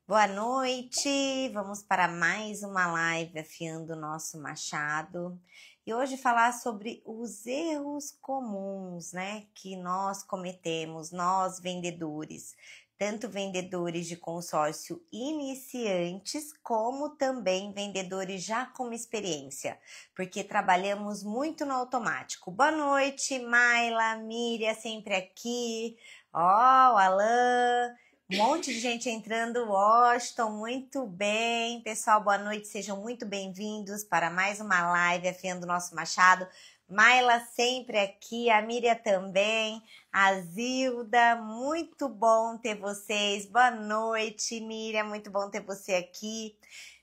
Boa noite, vamos para mais uma live afiando o nosso machado e hoje falar sobre os erros comuns, né, que nós cometemos, nós vendedores, tanto vendedores de consórcio iniciantes como também vendedores já com experiência, porque trabalhamos muito no automático. Boa noite, Maila, Miriam sempre aqui, ó, o Alan. Um monte de gente entrando, Washington, muito bem. Pessoal, boa noite, sejam muito bem-vindos para mais uma live afiando o nosso machado. Maila sempre aqui, a Miriam também, a Zilda, muito bom ter vocês. Boa noite, Miriam, muito bom ter você aqui.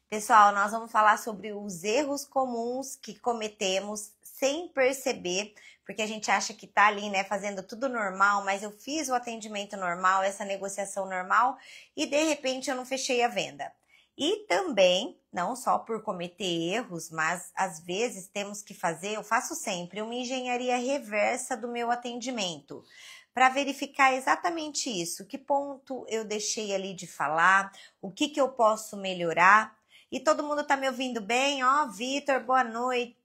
Pessoal, nós vamos falar sobre os erros comuns que cometemos sem perceber, porque a gente acha que tá ali, né, fazendo tudo normal, mas eu fiz o atendimento normal, essa negociação normal, e de repente eu não fechei a venda. E também, não só por cometer erros, mas às vezes temos que fazer, eu faço sempre, uma engenharia reversa do meu atendimento, para verificar exatamente isso, que ponto eu deixei ali de falar, o que eu posso melhorar. E todo mundo tá me ouvindo bem? Ó, Vitor, boa noite.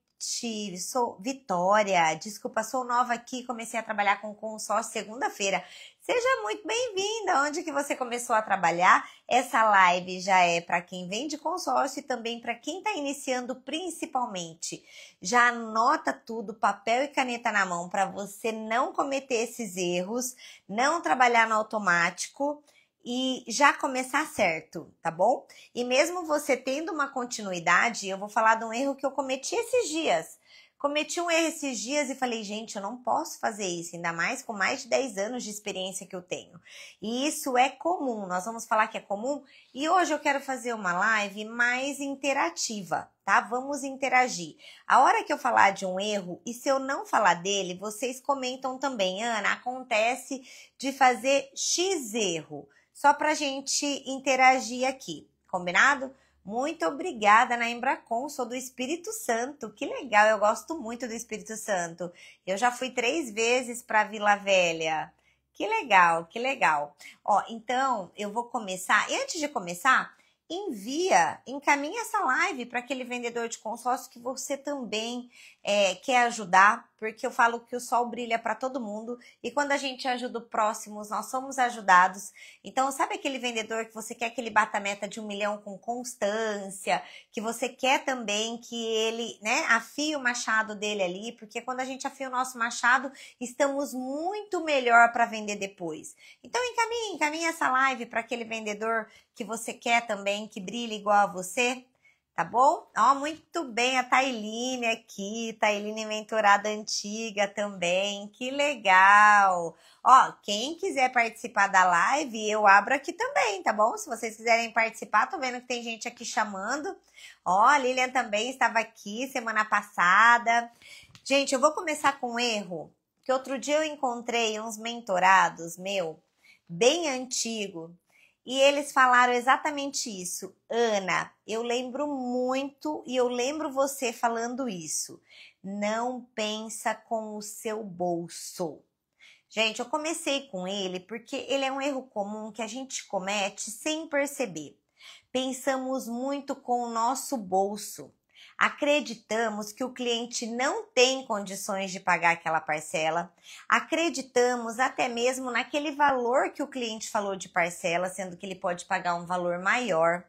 Sou Vitória, desculpa, sou nova aqui, comecei a trabalhar com consórcio segunda-feira. Seja muito bem-vinda. Onde que você começou a trabalhar? Essa live já é para quem vende consórcio e também para quem está iniciando principalmente. Já anota tudo, papel e caneta na mão, para você não cometer esses erros, não trabalhar no automático e já começar certo, tá bom? E mesmo você tendo uma continuidade, eu vou falar de um erro que eu cometi esses dias. Cometi um erro esses dias e falei, gente, eu não posso fazer isso, ainda mais com mais de 10 anos de experiência que eu tenho. E isso é comum, nós vamos falar que é comum. E hoje eu quero fazer uma live mais interativa, tá? Vamos interagir. A hora que eu falar de um erro, e se eu não falar dele, vocês comentam também. Ana, acontece de fazer X erro. Só para a gente interagir aqui, combinado? Muito obrigada, na Embracon, sou do Espírito Santo, que legal, eu gosto muito do Espírito Santo. Eu já fui 3 vezes para Vila Velha, que legal, que legal. Ó, então eu vou começar, e antes de começar, encaminha essa live para aquele vendedor de consórcio que você também quer ajudar, porque eu falo que o sol brilha para todo mundo e quando a gente ajuda o próximo, nós somos ajudados. Então, sabe aquele vendedor que você quer que ele bata a meta de 1 milhão com constância, que você quer também que ele, né, afie o machado dele ali, porque quando a gente afia o nosso machado, estamos muito melhor para vender depois. Então, encaminha essa live para aquele vendedor que você quer também, que brilhe igual a você, tá bom? Ó, muito bem, a Tailine aqui, Tailine mentorada antiga também, que legal! Ó, quem quiser participar da live, eu abro aqui também, tá bom? Se vocês quiserem participar, tô vendo que tem gente aqui chamando. Ó, a Lilian também estava aqui semana passada. Gente, eu vou começar com um erro, que outro dia eu encontrei uns mentorados bem antigo, e eles falaram exatamente isso. Ana, eu lembro muito e eu lembro você falando isso. Não pensa com o seu bolso. Gente, eu comecei com ele porque ele é um erro comum que a gente comete sem perceber. Pensamos muito com o nosso bolso. Acreditamos que o cliente não tem condições de pagar aquela parcela. Acreditamos até mesmo naquele valor que o cliente falou de parcela, sendo que ele pode pagar um valor maior.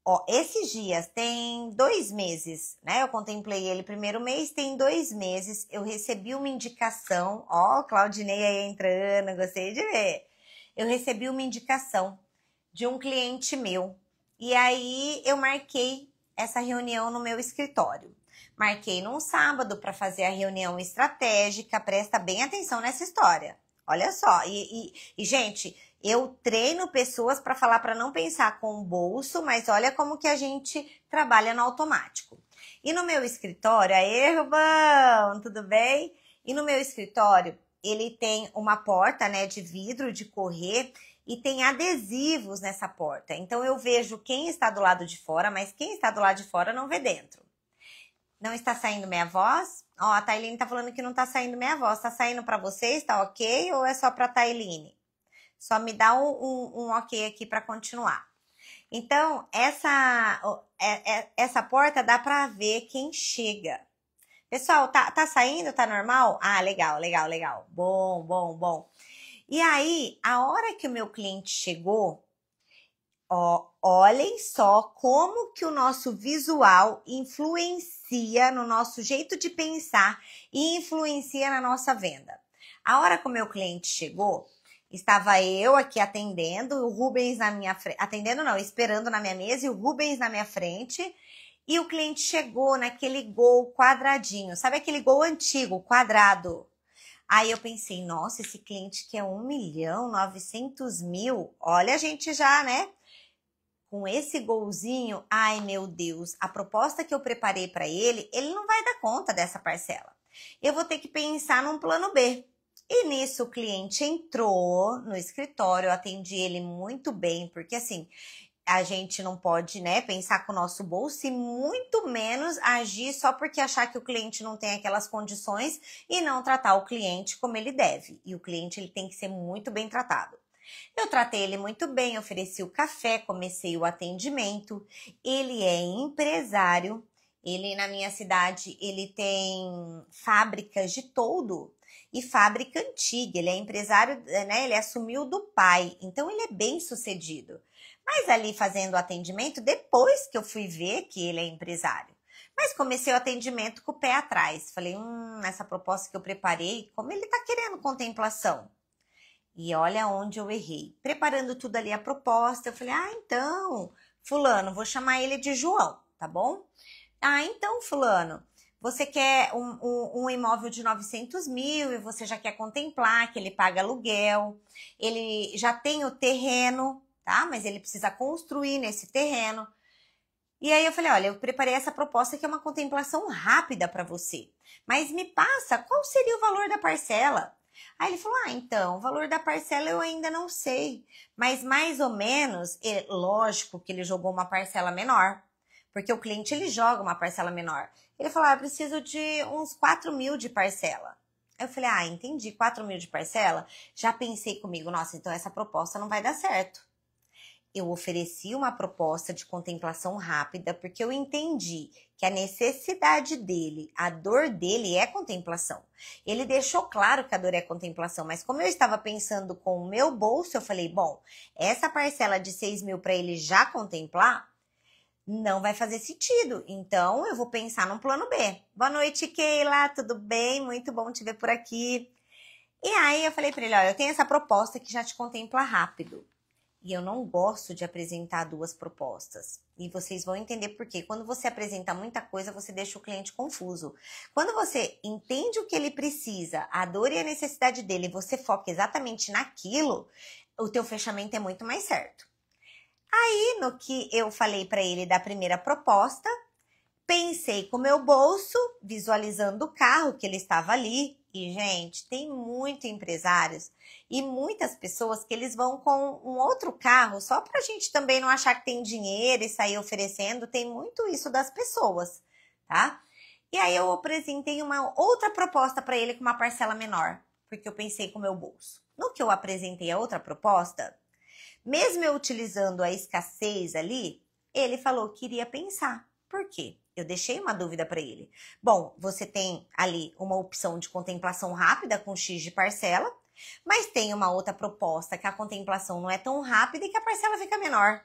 Ó, esses dias, tem 2 meses, né? Eu contemplei ele primeiro mês, tem 2 meses, eu recebi uma indicação. Ó, Claudinei aí entrando, gostei de ver. Eu recebi uma indicação de um cliente meu. E aí eu marquei essa reunião no meu escritório. Marquei num sábado para fazer a reunião estratégica, presta bem atenção nessa história. Olha só, gente, eu treino pessoas para falar para não pensar com o bolso, mas olha como que a gente trabalha no automático. E no meu escritório, aê, Rubão, tudo bem? E no meu escritório, ele tem uma porta, né, de vidro, de correr, e tem adesivos nessa porta. Então, eu vejo quem está do lado de fora, mas quem está do lado de fora não vê dentro. Não está saindo minha voz? Ó, a Tailine tá falando que não tá saindo minha voz. Tá saindo para vocês? Tá ok? Ou é só para Tailine? Só me dá um ok aqui para continuar. Então, essa porta dá para ver quem chega. Pessoal, tá saindo? Tá normal? Ah, legal, legal, legal. Bom, bom, bom. E aí, a hora que o meu cliente chegou, ó, olhem só como que o nosso visual influencia no nosso jeito de pensar e influencia na nossa venda. A hora que o meu cliente chegou, estava eu aqui atendendo, o Rubens na minha frente, atendendo não, esperando na minha mesa e o Rubens na minha frente. E o cliente chegou naquele gol quadradinho, sabe aquele gol antigo, quadrado? Aí eu pensei, nossa, esse cliente quer 1.900.000, olha a gente já, né? Com esse golzinho, ai meu Deus, a proposta que eu preparei para ele, ele não vai dar conta dessa parcela. Eu vou ter que pensar num plano B. E nisso o cliente entrou no escritório, eu atendi ele muito bem, porque assim, a gente não pode, né, pensar com o nosso bolso e muito menos agir só porque achar que o cliente não tem aquelas condições e não tratar o cliente como ele deve. E o cliente ele tem que ser muito bem tratado. Eu tratei ele muito bem, ofereci o café, comecei o atendimento. Ele é empresário. Ele, na minha cidade, ele tem fábricas de toldo e fábrica antiga. Ele é empresário, né? Ele assumiu do pai, então ele é bem sucedido. Mas ali fazendo o atendimento, depois que eu fui ver que ele é empresário. Mas comecei o atendimento com o pé atrás. Falei, essa proposta que eu preparei, como ele tá querendo contemplação? E olha onde eu errei. Preparando tudo ali a proposta, eu falei, então, fulano, vou chamar ele de João, tá bom? Então, fulano, você quer um imóvel de 900.000 e você já quer contemplar que ele paga aluguel, ele já tem o terreno, tá? Mas ele precisa construir nesse terreno. E aí eu falei, olha, eu preparei essa proposta que é uma contemplação rápida para você. Mas me passa, qual seria o valor da parcela? Aí ele falou, então, o valor da parcela eu ainda não sei. Mas mais ou menos, lógico que ele jogou uma parcela menor. Porque o cliente, ele joga uma parcela menor. Ele falou, eu preciso de uns 4.000 de parcela. Aí eu falei, entendi, 4.000 de parcela? Já pensei comigo, nossa, então essa proposta não vai dar certo. Eu ofereci uma proposta de contemplação rápida porque eu entendi que a necessidade dele, a dor dele é contemplação. Ele deixou claro que a dor é contemplação, mas como eu estava pensando com o meu bolso, eu falei, bom, essa parcela de 6.000 para ele já contemplar, não vai fazer sentido. Então, eu vou pensar num plano B. Boa noite, Keila, tudo bem? Muito bom te ver por aqui. E aí, eu falei para ele, olha, eu tenho essa proposta que já te contempla rápido. E eu não gosto de apresentar duas propostas. E vocês vão entender por quê. Quando você apresenta muita coisa, você deixa o cliente confuso. Quando você entende o que ele precisa, a dor e a necessidade dele, você foca exatamente naquilo, o teu fechamento é muito mais certo. Aí, no que eu falei para ele da primeira proposta, pensei com o meu bolso, visualizando o carro que ele estava ali. E, gente, tem muitos empresários e muitas pessoas que eles vão com um outro carro só para a gente também não achar que tem dinheiro e sair oferecendo. Tem muito isso das pessoas, tá? E aí eu apresentei uma outra proposta para ele com uma parcela menor, porque eu pensei com o meu bolso. No que eu apresentei a outra proposta, mesmo eu utilizando a escassez ali, ele falou que iria pensar. Por quê? Eu deixei uma dúvida para ele. Bom, você tem ali uma opção de contemplação rápida com X de parcela, mas tem uma outra proposta que a contemplação não é tão rápida e que a parcela fica menor.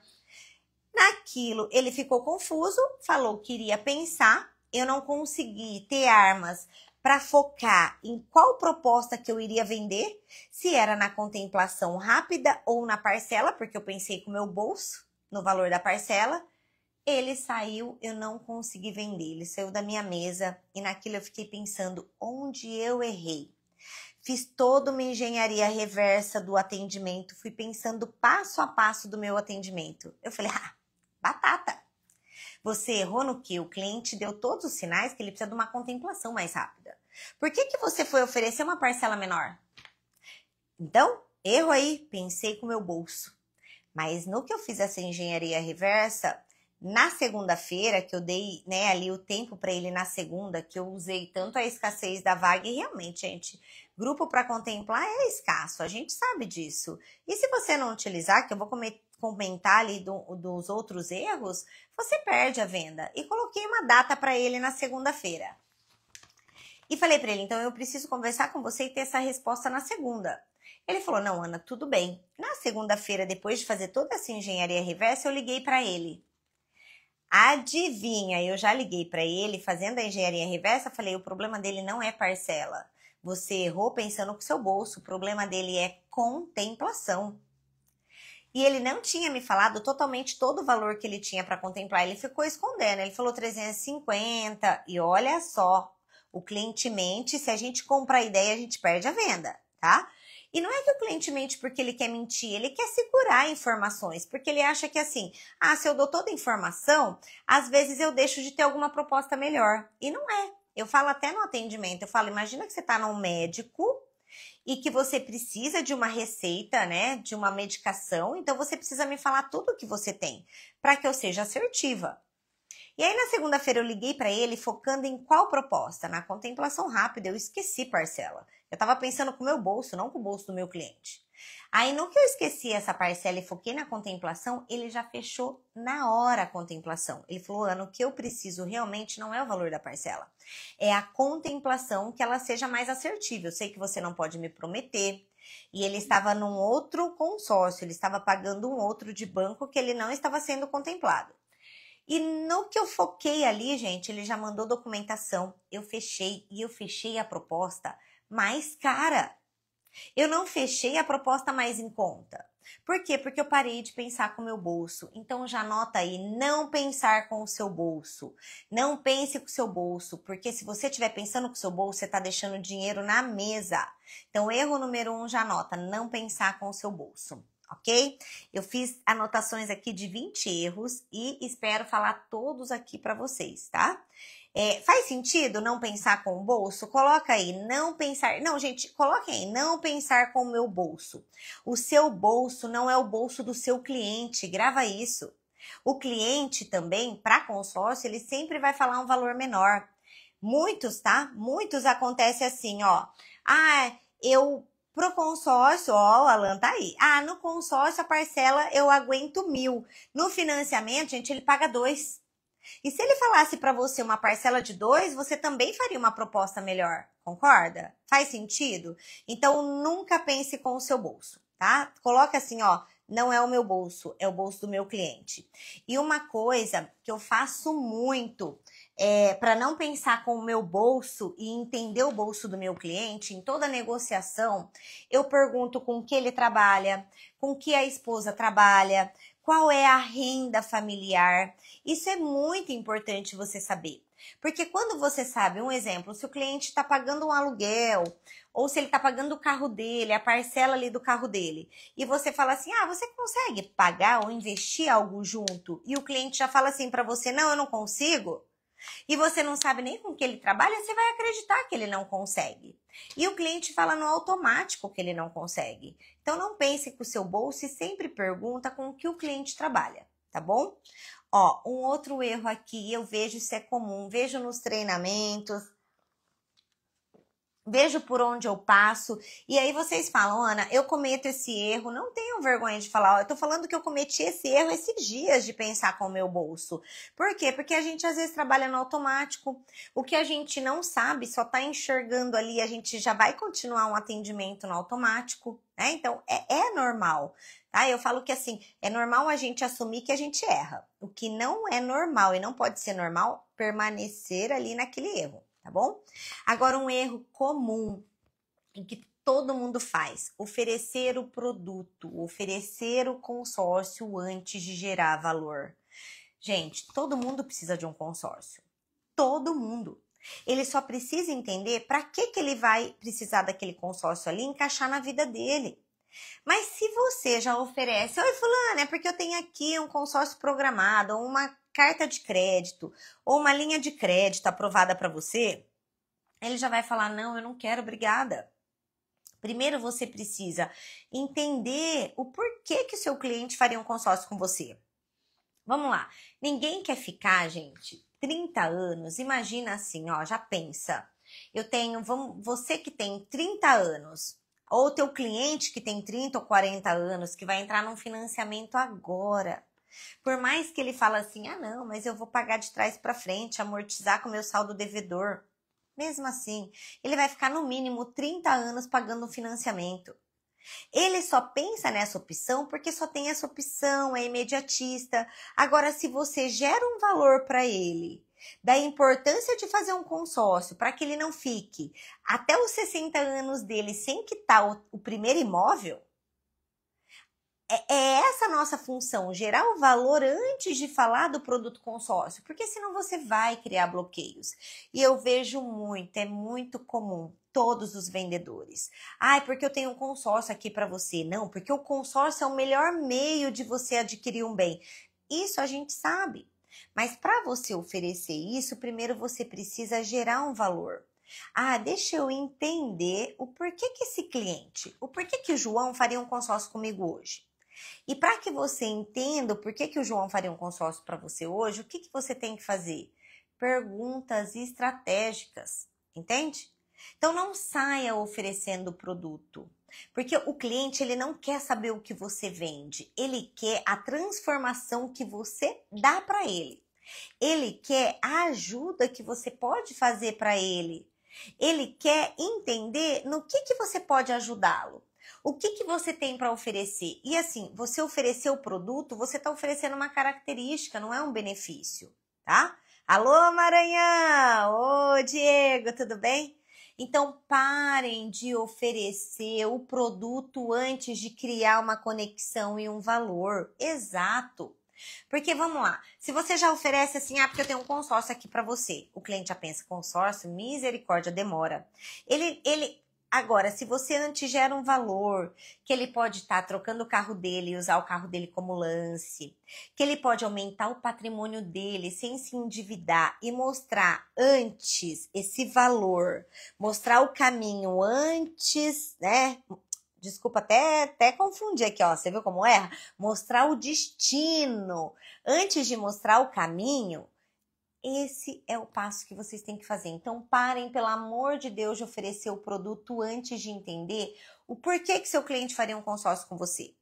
Naquilo, ele ficou confuso, falou que iria pensar. Eu não consegui ter armas para focar em qual proposta que eu iria vender, se era na contemplação rápida ou na parcela, porque eu pensei com o meu bolso, no valor da parcela. Ele saiu, eu não consegui vender, ele saiu da minha mesa e naquilo eu fiquei pensando onde eu errei. Fiz toda uma engenharia reversa do atendimento, fui pensando passo a passo do meu atendimento. Eu falei, batata! Você errou no quê? O cliente deu todos os sinais que ele precisa de uma contemplação mais rápida. Por que você foi oferecer uma parcela menor? Então, erro aí, pensei com o meu bolso. Mas no que eu fiz essa engenharia reversa, na segunda-feira, que eu dei, né, ali o tempo para ele na segunda, que eu usei tanto a escassez da vaga, e realmente, gente, grupo para contemplar é escasso, a gente sabe disso. E se você não utilizar, que eu vou comentar ali dos outros erros, você perde a venda. E coloquei uma data para ele na segunda-feira. E falei para ele, então eu preciso conversar com você e ter essa resposta na segunda. Ele falou, não, Ana, tudo bem. Na segunda-feira, depois de fazer toda essa engenharia reversa, eu liguei para ele. Adivinha, eu já liguei para ele, fazendo a engenharia reversa, falei, o problema dele não é parcela. Você errou pensando com o seu bolso, o problema dele é contemplação. E ele não tinha me falado totalmente todo o valor que ele tinha para contemplar, ele ficou escondendo, ele falou 350, e olha só, o cliente mente, se a gente compra a ideia, a gente perde a venda, tá? E não é que o cliente mente porque ele quer mentir, ele quer segurar informações, porque ele acha que assim, se eu dou toda a informação, às vezes eu deixo de ter alguma proposta melhor. E não é. Eu falo até no atendimento, eu falo, imagina que você está num médico e que você precisa de uma receita, né, de uma medicação, então você precisa me falar tudo o que você tem, para que eu seja assertiva. E aí na segunda-feira eu liguei para ele focando em qual proposta? Na contemplação rápida, eu esqueci parcela. Eu estava pensando com o meu bolso, não com o bolso do meu cliente. Aí no que eu esqueci essa parcela e foquei na contemplação, ele já fechou na hora a contemplação. Ele falou, Ana, o que eu preciso realmente não é o valor da parcela. É a contemplação, que ela seja mais assertiva. Eu sei que você não pode me prometer. E ele estava num outro consórcio, ele estava pagando um outro de banco que ele não estava sendo contemplado. E no que eu foquei ali, gente, ele já mandou documentação, eu fechei a proposta mais cara. Eu não fechei a proposta mais em conta. Por quê? Porque eu parei de pensar com o meu bolso. Então já anota aí, não pensar com o seu bolso. Não pense com o seu bolso, porque se você estiver pensando com o seu bolso, você está deixando dinheiro na mesa. Então erro número 1, já anota, não pensar com o seu bolso. Ok? Eu fiz anotações aqui de 20 erros e espero falar todos aqui para vocês, tá? Faz sentido não pensar com o bolso? Coloca aí, não pensar... Não, gente, coloquem aí, não pensar com o meu bolso. O seu bolso não é o bolso do seu cliente, grava isso. O cliente também, para consórcio, ele sempre vai falar um valor menor. Muitos, tá? Muitos acontece assim, ó. Pro consórcio, ó, o Alan tá aí. No consórcio a parcela eu aguento 1.000. No financiamento, gente, ele paga 2. E se ele falasse para você uma parcela de 2, você também faria uma proposta melhor, concorda? Faz sentido? Então, nunca pense com o seu bolso, tá? Coloca assim, ó, não é o meu bolso, é o bolso do meu cliente. E uma coisa que eu faço muito para não pensar com o meu bolso e entender o bolso do meu cliente, em toda negociação, eu pergunto com que ele trabalha, com que a esposa trabalha, qual é a renda familiar. Isso é muito importante você saber. Porque quando você sabe, um exemplo, se o cliente está pagando um aluguel, ou se ele está pagando o carro dele, a parcela ali do carro dele, e você fala assim, você consegue pagar ou investir algo junto? E o cliente já fala assim para você, não, eu não consigo. E você não sabe nem com que ele trabalha, você vai acreditar que ele não consegue. E o cliente fala no automático que ele não consegue. Então não pense com o seu bolso e sempre pergunta com o que o cliente trabalha, tá bom? Ó, um outro erro aqui, eu vejo isso é comum, vejo nos treinamentos, vejo por onde eu passo, e aí vocês falam, Ana, eu cometo esse erro, não tenham vergonha de falar, eu tô falando que eu cometi esse erro esses dias de pensar com o meu bolso. Por quê? Porque a gente às vezes trabalha no automático, o que a gente não sabe, só tá enxergando ali, a gente já vai continuar um atendimento no automático, né? Então, é normal, tá? Eu falo que assim, é normal a gente assumir que a gente erra. O que não é normal e não pode ser normal, permanecer ali naquele erro. Tá bom? Agora, um erro comum em que todo mundo faz, oferecer o produto, oferecer o consórcio antes de gerar valor. Gente, todo mundo precisa de um consórcio. Todo mundo. Ele só precisa entender para que ele vai precisar daquele consórcio ali, encaixar na vida dele. Mas se você já oferece, oi fulano, é porque eu tenho aqui um consórcio programado, ou uma carta de crédito, ou uma linha de crédito aprovada para você, ele já vai falar, não, eu não quero, obrigada. Primeiro você precisa entender o porquê que o seu cliente faria um consórcio com você. Vamos lá, ninguém quer ficar, gente, 30 anos, imagina assim, ó, já pensa, você que tem 30 anos, Ou teu cliente que tem 30 ou 40 anos, que vai entrar num financiamento agora. Por mais que ele fala assim, ah não, mas eu vou pagar de trás para frente, amortizar com o meu saldo devedor. Mesmo assim, ele vai ficar no mínimo 30 anos pagando um financiamento. Ele só pensa nessa opção porque só tem essa opção, é imediatista. Agora, se você gera um valor para ele, da importância de fazer um consórcio para que ele não fique até os 60 anos dele sem quitar o primeiro imóvel, é essa a nossa função, gerar o valor antes de falar do produto consórcio, porque senão você vai criar bloqueios. E eu vejo muito, é muito comum, todos os vendedores. Ai, porque eu tenho um consórcio aqui para você. Não, porque o consórcio é o melhor meio de você adquirir um bem. Isso a gente sabe. Mas para você oferecer isso, primeiro você precisa gerar um valor. Ah, deixa eu entender o porquê que esse cliente, o porquê que o João faria um consórcio comigo hoje. E para que você entenda o porquê que o João faria um consórcio para você hoje, o que você tem que fazer? Perguntas estratégicas, entende? Então não saia oferecendo o produto, porque o cliente ele não quer saber o que você vende, ele quer a transformação que você dá para ele. Ele quer a ajuda que você pode fazer para ele. Ele quer entender no que você pode ajudá-lo. O que você tem para oferecer? E assim, você oferecer o produto, você está oferecendo uma característica, não é um benefício, tá? Alô, Maranhão! Ô, Diego, tudo bem? Então, parem de oferecer o produto antes de criar uma conexão e um valor. Exato. Porque, vamos lá, se você já oferece assim, ah, porque eu tenho um consórcio aqui para você. O cliente já pensa, consórcio, misericórdia, demora. Agora, se você antes gera um valor, que ele pode estar trocando o carro dele e usar o carro dele como lance, que ele pode aumentar o patrimônio dele sem se endividar e mostrar antes esse valor, mostrar o caminho antes, né? Desculpa, até confundir aqui, ó. Você viu como erra? Mostrar o destino antes de mostrar o caminho. Esse é o passo que vocês têm que fazer. Então, parem, pelo amor de Deus, de oferecer o produto antes de entender o porquê que seu cliente faria um consórcio com você.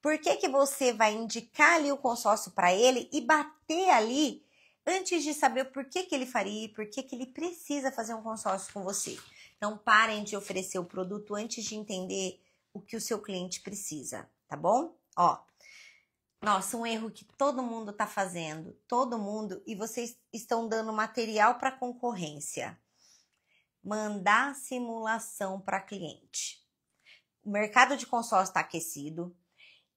Por que você vai indicar ali o consórcio para ele e bater ali antes de saber por que ele faria e por que ele precisa fazer um consórcio com você. Então, parem de oferecer o produto antes de entender o que o seu cliente precisa, tá bom? Ó. Nossa, um erro que todo mundo está fazendo, todo mundo, e vocês estão dando material para concorrência. Mandar simulação para cliente. O mercado de consórcio está aquecido,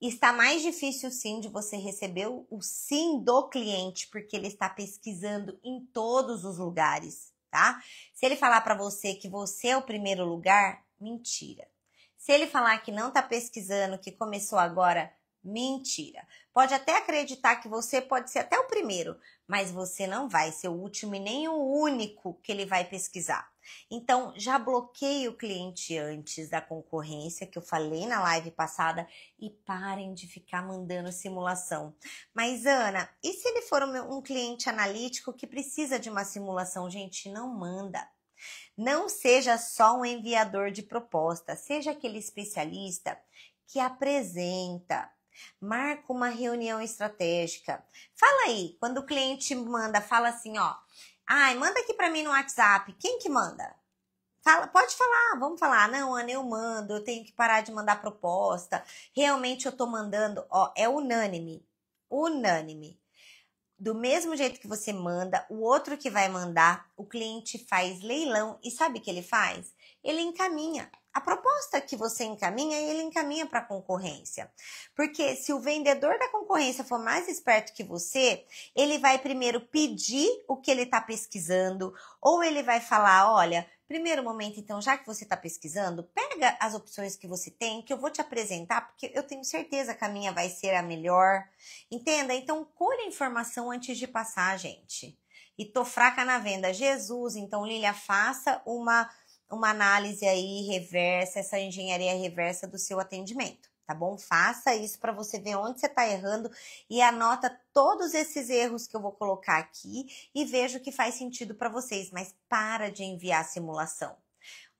está mais difícil sim de você receber o sim do cliente, porque ele está pesquisando em todos os lugares, tá? Se ele falar para você que você é o primeiro lugar, mentira. Se ele falar que não está pesquisando, que começou agora, mentira. Pode até acreditar que você pode ser até o primeiro, mas você não vai ser o último e nem o único que ele vai pesquisar. Então, já bloqueie o cliente antes da concorrência, que eu falei na live passada, e parem de ficar mandando simulação. Mas, Ana, e se ele for um cliente analítico que precisa de uma simulação? Gente, não manda. Não seja só um enviador de proposta, seja aquele especialista que apresenta. Marca uma reunião estratégica. Fala aí, quando o cliente manda, fala assim, ó. Ai, manda aqui para mim no WhatsApp. Quem que manda? Fala, pode falar, vamos falar. Não, Ana, eu mando, eu tenho que parar de mandar proposta. Realmente eu tô mandando, ó, é unânime. Unânime. Do mesmo jeito que você manda, o outro que vai mandar, o cliente faz leilão. E sabe o que ele faz? Ele encaminha. A proposta que você encaminha, ele encaminha para a concorrência. Porque se o vendedor da concorrência for mais esperto que você, ele vai primeiro pedir o que ele está pesquisando, ou ele vai falar, olha, primeiro momento, então, já que você está pesquisando, pega as opções que você tem, que eu vou te apresentar, porque eu tenho certeza que a minha vai ser a melhor. Entenda? Então, colhe a informação antes de passar, gente. E tô fraca na venda. Jesus, então, Lília, faça uma análise aí reversa, essa engenharia reversa do seu atendimento, tá bom? Faça isso para você ver onde você está errando e anota todos esses erros que eu vou colocar aqui e veja o que faz sentido para vocês, mas para de enviar simulação.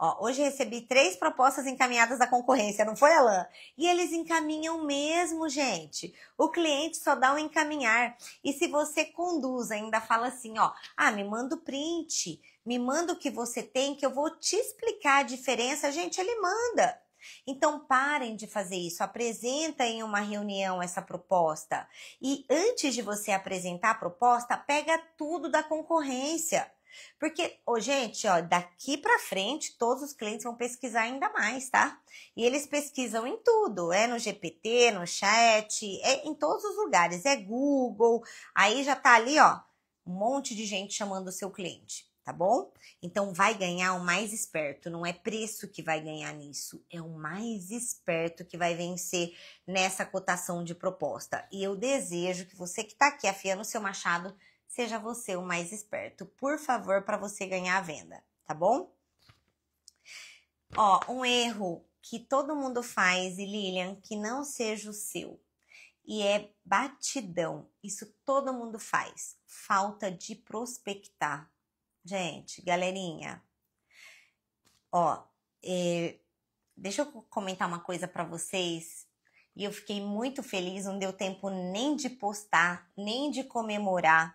Ó, hoje recebi 3 propostas encaminhadas da concorrência, não foi, Alan? E eles encaminham mesmo, gente. O cliente só dá um encaminhar. E se você conduz, ainda fala assim, ó, me manda o print, me manda o que você tem, que eu vou te explicar a diferença. Gente, ele manda. Então, parem de fazer isso, apresenta em uma reunião essa proposta. E antes de você apresentar a proposta, pega tudo da concorrência. Porque, gente, ó, daqui para frente, todos os clientes vão pesquisar ainda mais, tá? E eles pesquisam em tudo, no GPT, no chat, em todos os lugares, Google, aí já tá ali, ó, um monte de gente chamando o seu cliente. Tá bom? Então, vai ganhar o mais esperto. Não é preço que vai ganhar nisso. É o mais esperto que vai vencer nessa cotação de proposta. E eu desejo que você que tá aqui afiando o seu machado, seja você o mais esperto. Por favor, para você ganhar a venda. Tá bom? Ó, um erro que todo mundo faz, e Lilian, que não seja o seu. E é batidão. Isso todo mundo faz. Falta de prospectar. Gente, galerinha, ó, deixa eu comentar uma coisa para vocês. E eu fiquei muito feliz, não deu tempo nem de postar, nem de comemorar.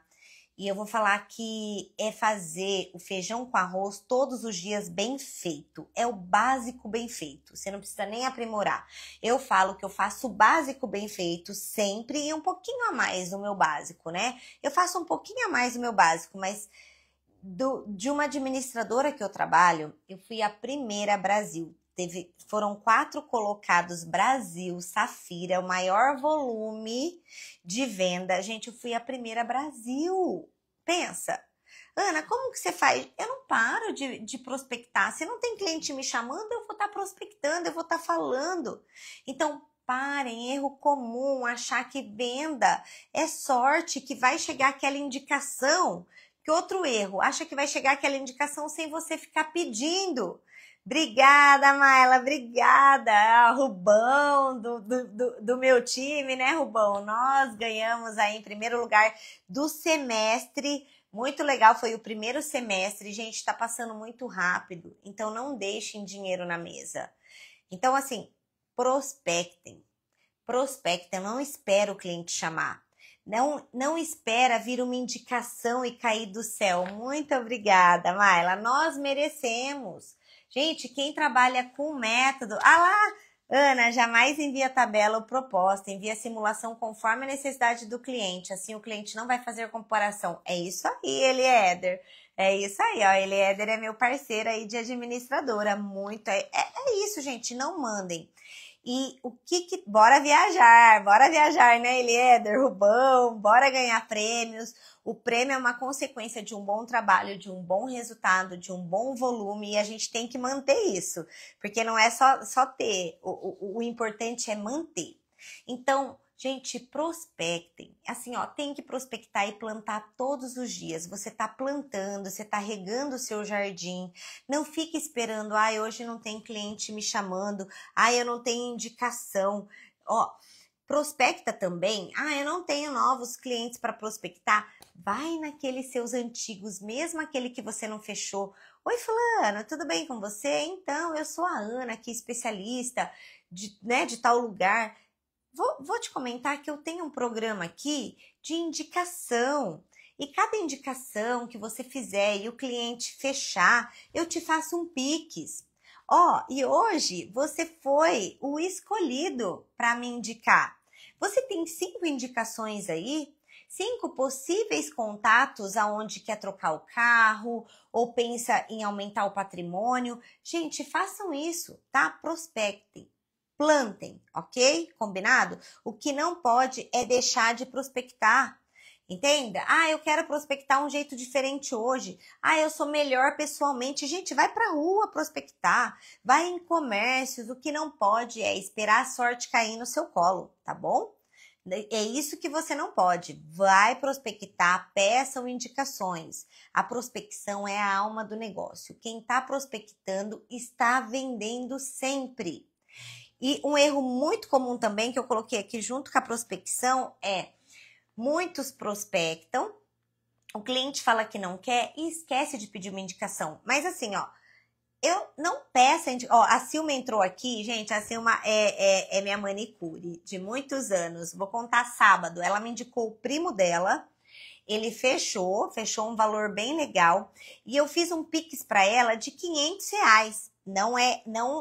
E eu vou falar que é fazer o feijão com arroz todos os dias bem feito. É o básico bem feito, você não precisa nem aprimorar. Eu falo que eu faço o básico bem feito sempre e um pouquinho a mais do meu básico, né? Eu faço um pouquinho a mais do meu básico, mas... de uma administradora que eu trabalho, eu fui a primeira Brasil. Foram 4 colocados Brasil, Safira, o maior volume de venda. Gente, eu fui a primeira Brasil. Pensa. Ana, como que você faz? Eu não paro de prospectar. Se não tem cliente me chamando, eu vou estar prospectando, eu vou estar falando. Então, parem, erro comum, achar que venda é sorte, que vai chegar aquela indicação. Que outro erro, acha que vai chegar aquela indicação sem você ficar pedindo. Obrigada, Maila, obrigada. Rubão, do meu time, né, Rubão? Nós ganhamos aí em primeiro lugar do semestre. Muito legal, foi o primeiro semestre. Gente, tá passando muito rápido, então não deixem dinheiro na mesa. Então, assim, prospectem. Prospectem, não espera o cliente chamar. Não espera vir uma indicação e cair do céu. Muito obrigada, Maila. Nós merecemos. Gente, quem trabalha com método... lá, Ana, jamais envia tabela ou proposta. Envia simulação conforme a necessidade do cliente. Assim o cliente não vai fazer comparação. É isso aí, Eliéder. É isso aí, ó. Eliéder é meu parceiro aí de administradora. Muito. É isso, gente. Não mandem. E bora viajar, né, Eliéder, Rubão, bora ganhar prêmios. O prêmio é uma consequência de um bom trabalho, de um bom resultado, de um bom volume, e a gente tem que manter isso, porque não é só ter, o importante é manter. Então, gente, prospectem. Assim, ó, tem que prospectar e plantar todos os dias. Você tá plantando, você tá regando o seu jardim. Não fique esperando, hoje não tem cliente me chamando, eu não tenho indicação. Ó, prospecta também. Eu não tenho novos clientes para prospectar. Vai naqueles seus antigos, mesmo aquele que você não fechou. Oi, fulano, tudo bem com você? Então, eu sou a Ana, aqui especialista de tal lugar. Vou te comentar que eu tenho um programa aqui de indicação. E cada indicação que você fizer e o cliente fechar, eu te faço um Pix. E hoje você foi o escolhido para me indicar. Você tem 5 indicações aí? 5 possíveis contatos aonde quer trocar o carro ou pensa em aumentar o patrimônio. Gente, façam isso, tá? Prospectem. Plantem, ok? Combinado? O que não pode é deixar de prospectar. Entenda? Eu quero prospectar um jeito diferente hoje. Eu sou melhor pessoalmente. Gente, vai pra rua prospectar. Vai em comércios. O que não pode é esperar a sorte cair no seu colo, tá bom? É isso que você não pode. Vai prospectar, peçam indicações. A prospecção é a alma do negócio. Quem está prospectando está vendendo sempre. E um erro muito comum também, que eu coloquei aqui junto com a prospecção, é muitos prospectam, o cliente fala que não quer e esquece de pedir uma indicação. Mas assim, Eu não peço, ó, a Silma entrou aqui, gente, a Silma é minha manicure de muitos anos. Vou contar sábado, ela me indicou o primo dela, ele fechou um valor bem legal, e eu fiz um Pix para ela de R$ 500.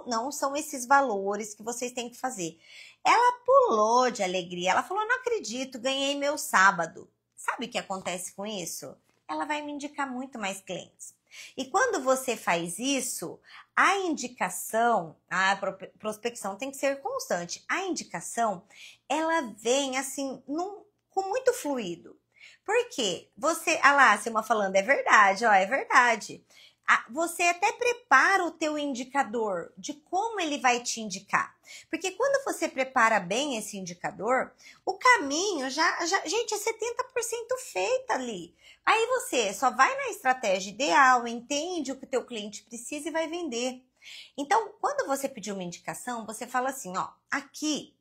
Não são esses valores que vocês têm que fazer. Ela pulou de alegria, ela falou, não acredito, ganhei meu sábado. Sabe o que acontece com isso? Ela vai me indicar muito mais clientes. E quando você faz isso, a indicação, a prospecção tem que ser constante. A indicação, ela vem assim, com muito fluido. Por quê? Você, lá, a Silma falando, é verdade, ó, é verdade. Você até prepara o teu indicador de como ele vai te indicar. Porque quando você prepara bem esse indicador, o caminho gente, é 70% feito ali. Aí você só vai na estratégia ideal, entende o que o teu cliente precisa e vai vender. Então, quando você pedir uma indicação, você fala assim, ó, aqui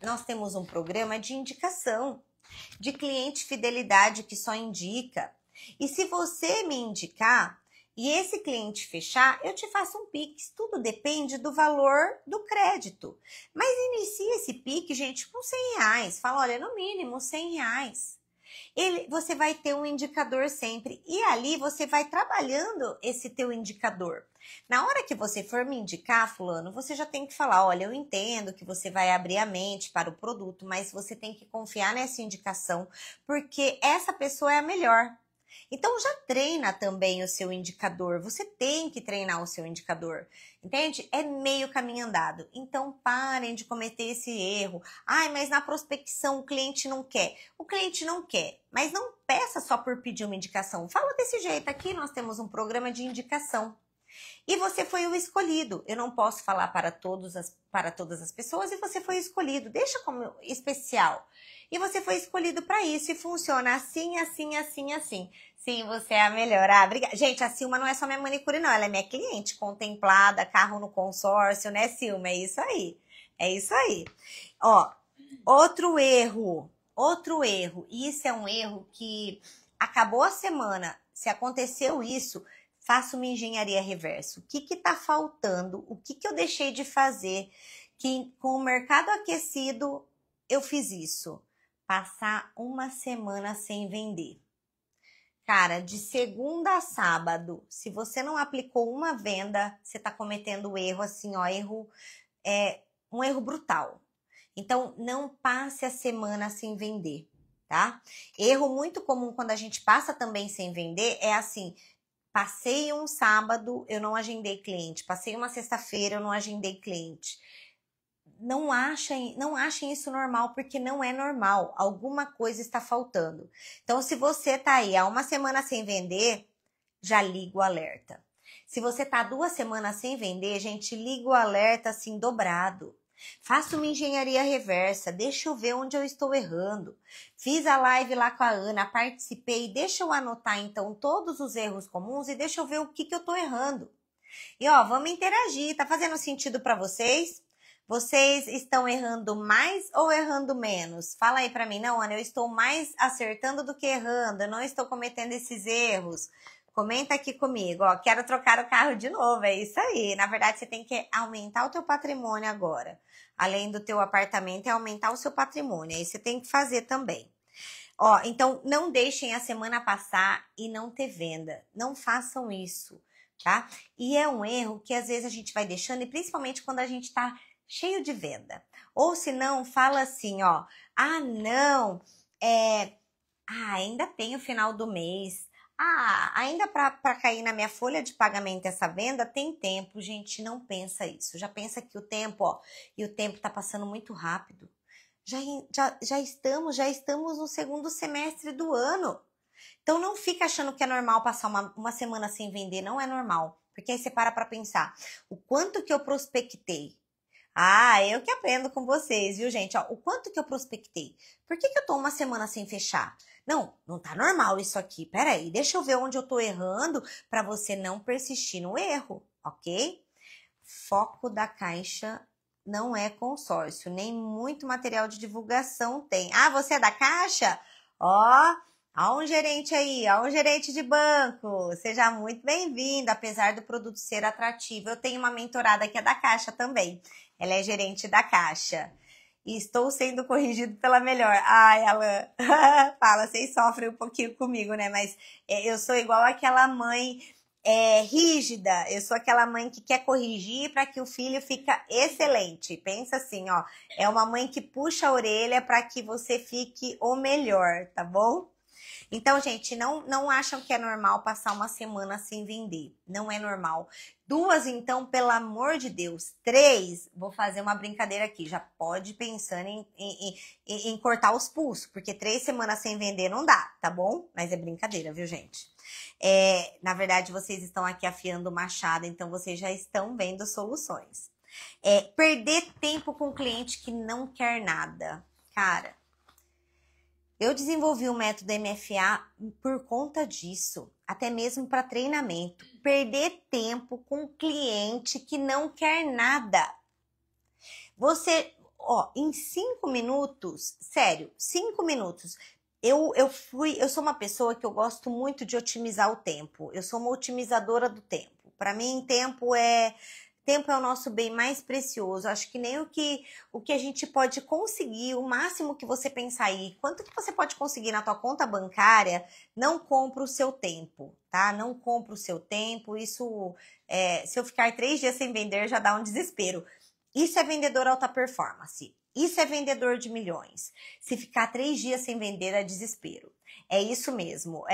nós temos um programa de indicação, de cliente fidelidade que só indica. E se você me indicar e esse cliente fechar, eu te faço um Pix. Tudo depende do valor do crédito. Mas inicia esse Pix, gente, com R$ 100. Fala, olha, no mínimo R$ 100. Você vai ter um indicador sempre. E ali você vai trabalhando esse teu indicador. Na hora que você for me indicar, fulano, você já tem que falar, olha, eu entendo que você vai abrir a mente para o produto, mas você tem que confiar nessa indicação, porque essa pessoa é a melhor. Então, já treina também o seu indicador. Você tem que treinar o seu indicador, entende? É meio caminho andado. Então, parem de cometer esse erro. Ai, mas na prospecção o cliente não quer. O cliente não quer, mas não peça só por pedir uma indicação. Fala desse jeito, aqui nós temos um programa de indicação. E você foi o escolhido. Eu não posso falar para todas as pessoas e você foi escolhido. Deixa como especial. E você foi escolhido para isso e funciona assim, assim, assim, assim. Sim, você é a melhor. Obrigada. Gente, a Silma não é só minha manicure, não. Ela é minha cliente contemplada, carro no consórcio, né, Silma? É isso aí. É isso aí. Ó, outro erro. Isso é um erro que acabou a semana. Se aconteceu isso, faça uma engenharia reversa. O que está faltando? O que eu deixei de fazer? Que com o mercado aquecido eu fiz isso. Passar uma semana sem vender. Cara, de segunda a sábado, se você não aplicou uma venda, você está cometendo erro assim, ó, um erro brutal. Então, não passe a semana sem vender, tá? Erro muito comum quando a gente passa também sem vender é assim, passei um sábado, eu não agendei cliente. Passei uma sexta-feira, eu não agendei cliente. Não achem isso normal, porque não é normal. Alguma coisa está faltando. Então, se você tá aí há uma semana sem vender, já liga o alerta. Se você tá 2 semanas sem vender, gente, liga o alerta assim dobrado. Faça uma engenharia reversa, deixa eu ver onde eu estou errando. Fiz a live lá com a Ana, participei, deixa eu anotar então todos os erros comuns e deixa eu ver o que eu tô errando. E ó, vamos interagir, tá fazendo sentido para vocês? Vocês estão errando mais ou errando menos? Fala aí pra mim. Não, Ana, eu estou mais acertando do que errando. Eu não estou cometendo esses erros. Comenta aqui comigo. Ó, quero trocar o carro de novo. É isso aí. Na verdade, você tem que aumentar o teu patrimônio agora. Além do teu apartamento, é aumentar o seu patrimônio. Aí você tem que fazer também. Ó, então, não deixem a semana passar e não ter venda. Não façam isso, tá? E é um erro que às vezes a gente vai deixando, e principalmente quando a gente tá cheio de venda. Ou se não, fala assim, ó, não, ainda tem o final do mês, ainda para cair na minha folha de pagamento essa venda, tem tempo. Gente, não pensa isso, já pensa que o tempo, ó, e o tempo tá passando muito rápido. Já estamos no segundo semestre do ano. Então não fica achando que é normal passar uma semana sem vender, não é normal. Porque aí você para pensar, o quanto que eu prospectei. Eu que aprendo com vocês, viu, gente? Ó, o quanto que eu prospectei? Por que eu tô uma semana sem fechar? Não tá normal isso aqui. Peraí, deixa eu ver onde eu tô errando para você não persistir no erro, ok? Foco da Caixa não é consórcio, nem muito material de divulgação tem. Você é da Caixa? Ó, Ó um gerente aí, ó um gerente de banco. Seja muito bem-vindo, apesar do produto ser atrativo. Eu tenho uma mentorada que é da Caixa também. Ela é gerente da Caixa. E estou sendo corrigido pela melhor. Ai, Alan, fala, vocês sofrem um pouquinho comigo, né? Mas eu sou igual aquela mãe rígida. Eu sou aquela mãe que quer corrigir para que o filho fica excelente. Pensa assim, ó. É uma mãe que puxa a orelha para que você fique o melhor, tá bom? Então, gente, não acham que é normal passar uma semana sem vender. Não é normal. 2, então, pelo amor de Deus. 3, vou fazer uma brincadeira aqui. Já pode ir pensando em cortar os pulsos, porque 3 semanas sem vender não dá, tá bom? Mas é brincadeira, viu, gente? Na verdade, vocês estão aqui afiando o machado, então vocês já estão vendo soluções. Perder tempo com o cliente que não quer nada. Cara, eu desenvolvi o método MFA por conta disso, até mesmo para treinamento. Perder tempo com cliente que não quer nada. Você, em 5 minutos, sério, 5 minutos, eu sou uma pessoa que eu gosto muito de otimizar o tempo. Eu sou uma otimizadora do tempo. Para mim, tempo é o nosso bem mais precioso. Acho que nem o que a gente pode conseguir, o máximo que você pensar aí, quanto que você pode conseguir na tua conta bancária, não compra o seu tempo, tá? Não compra o seu tempo. Isso, se eu ficar 3 dias sem vender, já dá um desespero. Isso é vendedor alta performance. Isso é vendedor de milhões. Se ficar 3 dias sem vender, é desespero. É isso mesmo.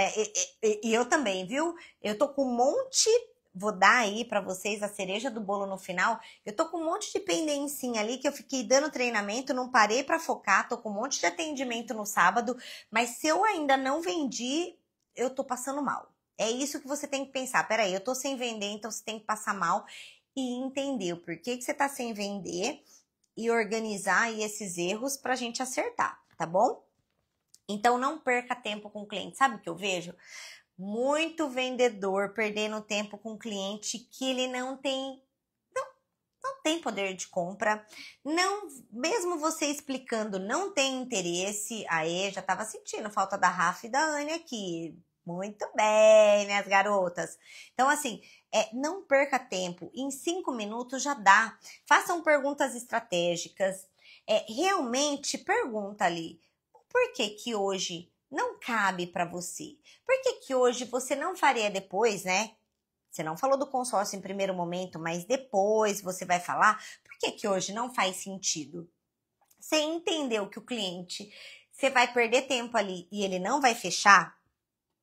E eu também, viu? Eu tô com um monte... Vou dar aí para vocês a cereja do bolo no final. Eu tô com um monte de pendencinha ali que eu fiquei dando treinamento, não parei para focar, tô com um monte de atendimento no sábado, mas se eu ainda não vendi, eu tô passando mal. É isso que você tem que pensar. Peraí, eu tô sem vender, então você tem que passar mal e entender o porquê que você tá sem vender e organizar aí esses erros pra gente acertar, tá bom? Então não perca tempo com o cliente. Sabe o que eu vejo? Muito vendedor perdendo tempo com cliente que ele não tem poder de compra, não, mesmo você explicando, não tem interesse. Aí já tava sentindo falta da Rafa e da Anne aqui. Muito bem, minhas garotas. Então, assim, não perca tempo. Em 5 minutos já dá. Façam perguntas estratégicas. Realmente pergunta ali. Por que que hoje não cabe para você? Por que que hoje você não faria depois, né? Você não falou do consórcio em primeiro momento, mas depois você vai falar. Por que que hoje não faz sentido? Você entendeu que o cliente, você vai perder tempo ali e ele não vai fechar,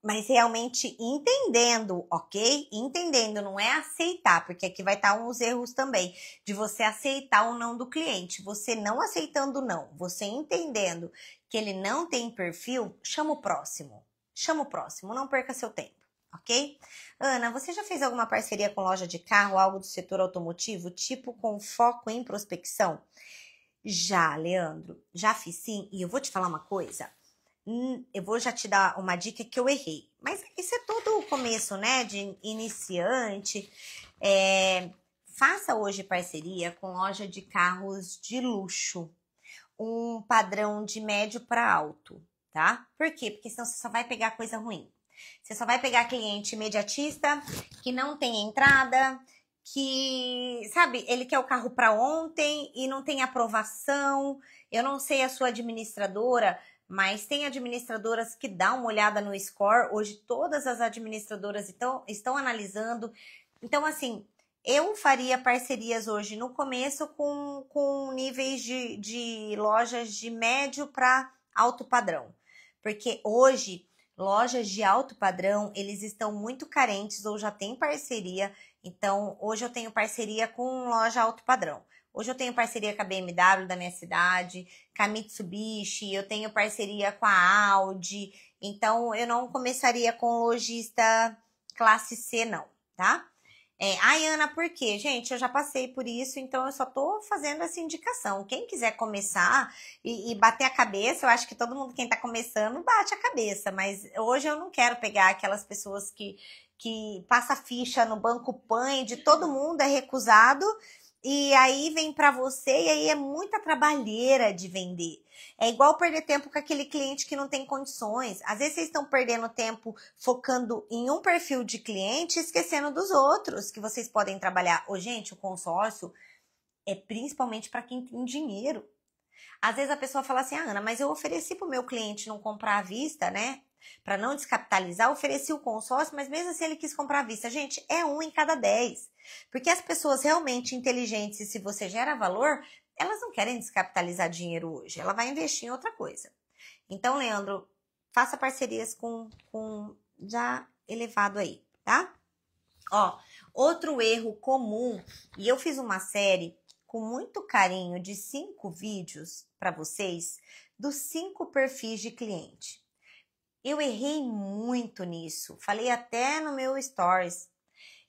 mas realmente entendendo, ok? Entendendo, não é aceitar, porque aqui vai estar uns erros também, de você aceitar o não do cliente. Você não aceitando o não, você entendendo que ele não tem perfil, chama o próximo. Chama o próximo, não perca seu tempo, ok? Ana, você já fez alguma parceria com loja de carro, algo do setor automotivo, tipo com foco em prospecção? Já, Leandro, já fiz sim, e eu vou te falar uma coisa. Eu vou já te dar uma dica que eu errei. Mas isso é todo o começo, né? De iniciante. Faça hoje parceria com loja de carros de luxo. Um padrão de médio para alto, tá? Por quê? Porque senão você só vai pegar coisa ruim. Você só vai pegar cliente imediatista, que não tem entrada, que, sabe, ele quer o carro para ontem e não tem aprovação. Eu não sei a sua administradora, mas tem administradoras que dão uma olhada no score. Hoje todas as administradoras estão analisando. Então, assim, eu faria parcerias hoje no começo com níveis de lojas de médio para alto padrão. Porque hoje, lojas de alto padrão, eles estão muito carentes ou já tem parceria. Então, hoje eu tenho parceria com loja alto padrão. Hoje eu tenho parceria com a BMW da minha cidade, com a Mitsubishi, eu tenho parceria com a Audi. Então, eu não começaria com lojista classe C, não, tá? Ai, Ana, por quê? Gente, eu já passei por isso, então eu só tô fazendo essa indicação. Quem quiser começar e bater a cabeça, eu acho que todo mundo, quem tá começando, bate a cabeça. Mas hoje eu não quero pegar aquelas pessoas que passa ficha no banco PAN de todo mundo, é recusado. e aí vem para você e aí é muita trabalheira de vender. É igual perder tempo com aquele cliente que não tem condições. Às vezes vocês estão perdendo tempo focando em um perfil de cliente, esquecendo dos outros que vocês podem trabalhar. Ô, gente, o consórcio é principalmente para quem tem dinheiro. Às vezes a pessoa fala assim, ah, Ana, mas eu ofereci para o meu cliente não comprar à vista, né? Para não descapitalizar, ofereci o consórcio, mas mesmo assim ele quis comprar à vista. Gente, é 1 em cada 10. Porque as pessoas realmente inteligentes, e se você gera valor, elas não querem descapitalizar dinheiro hoje. Ela vai investir em outra coisa. Então, Leandro, faça parcerias com já elevado aí, tá? Ó, outro erro comum, e eu fiz uma série com muito carinho de 5 vídeos para vocês, dos 5 perfis de cliente. Eu errei muito nisso, falei até no meu stories.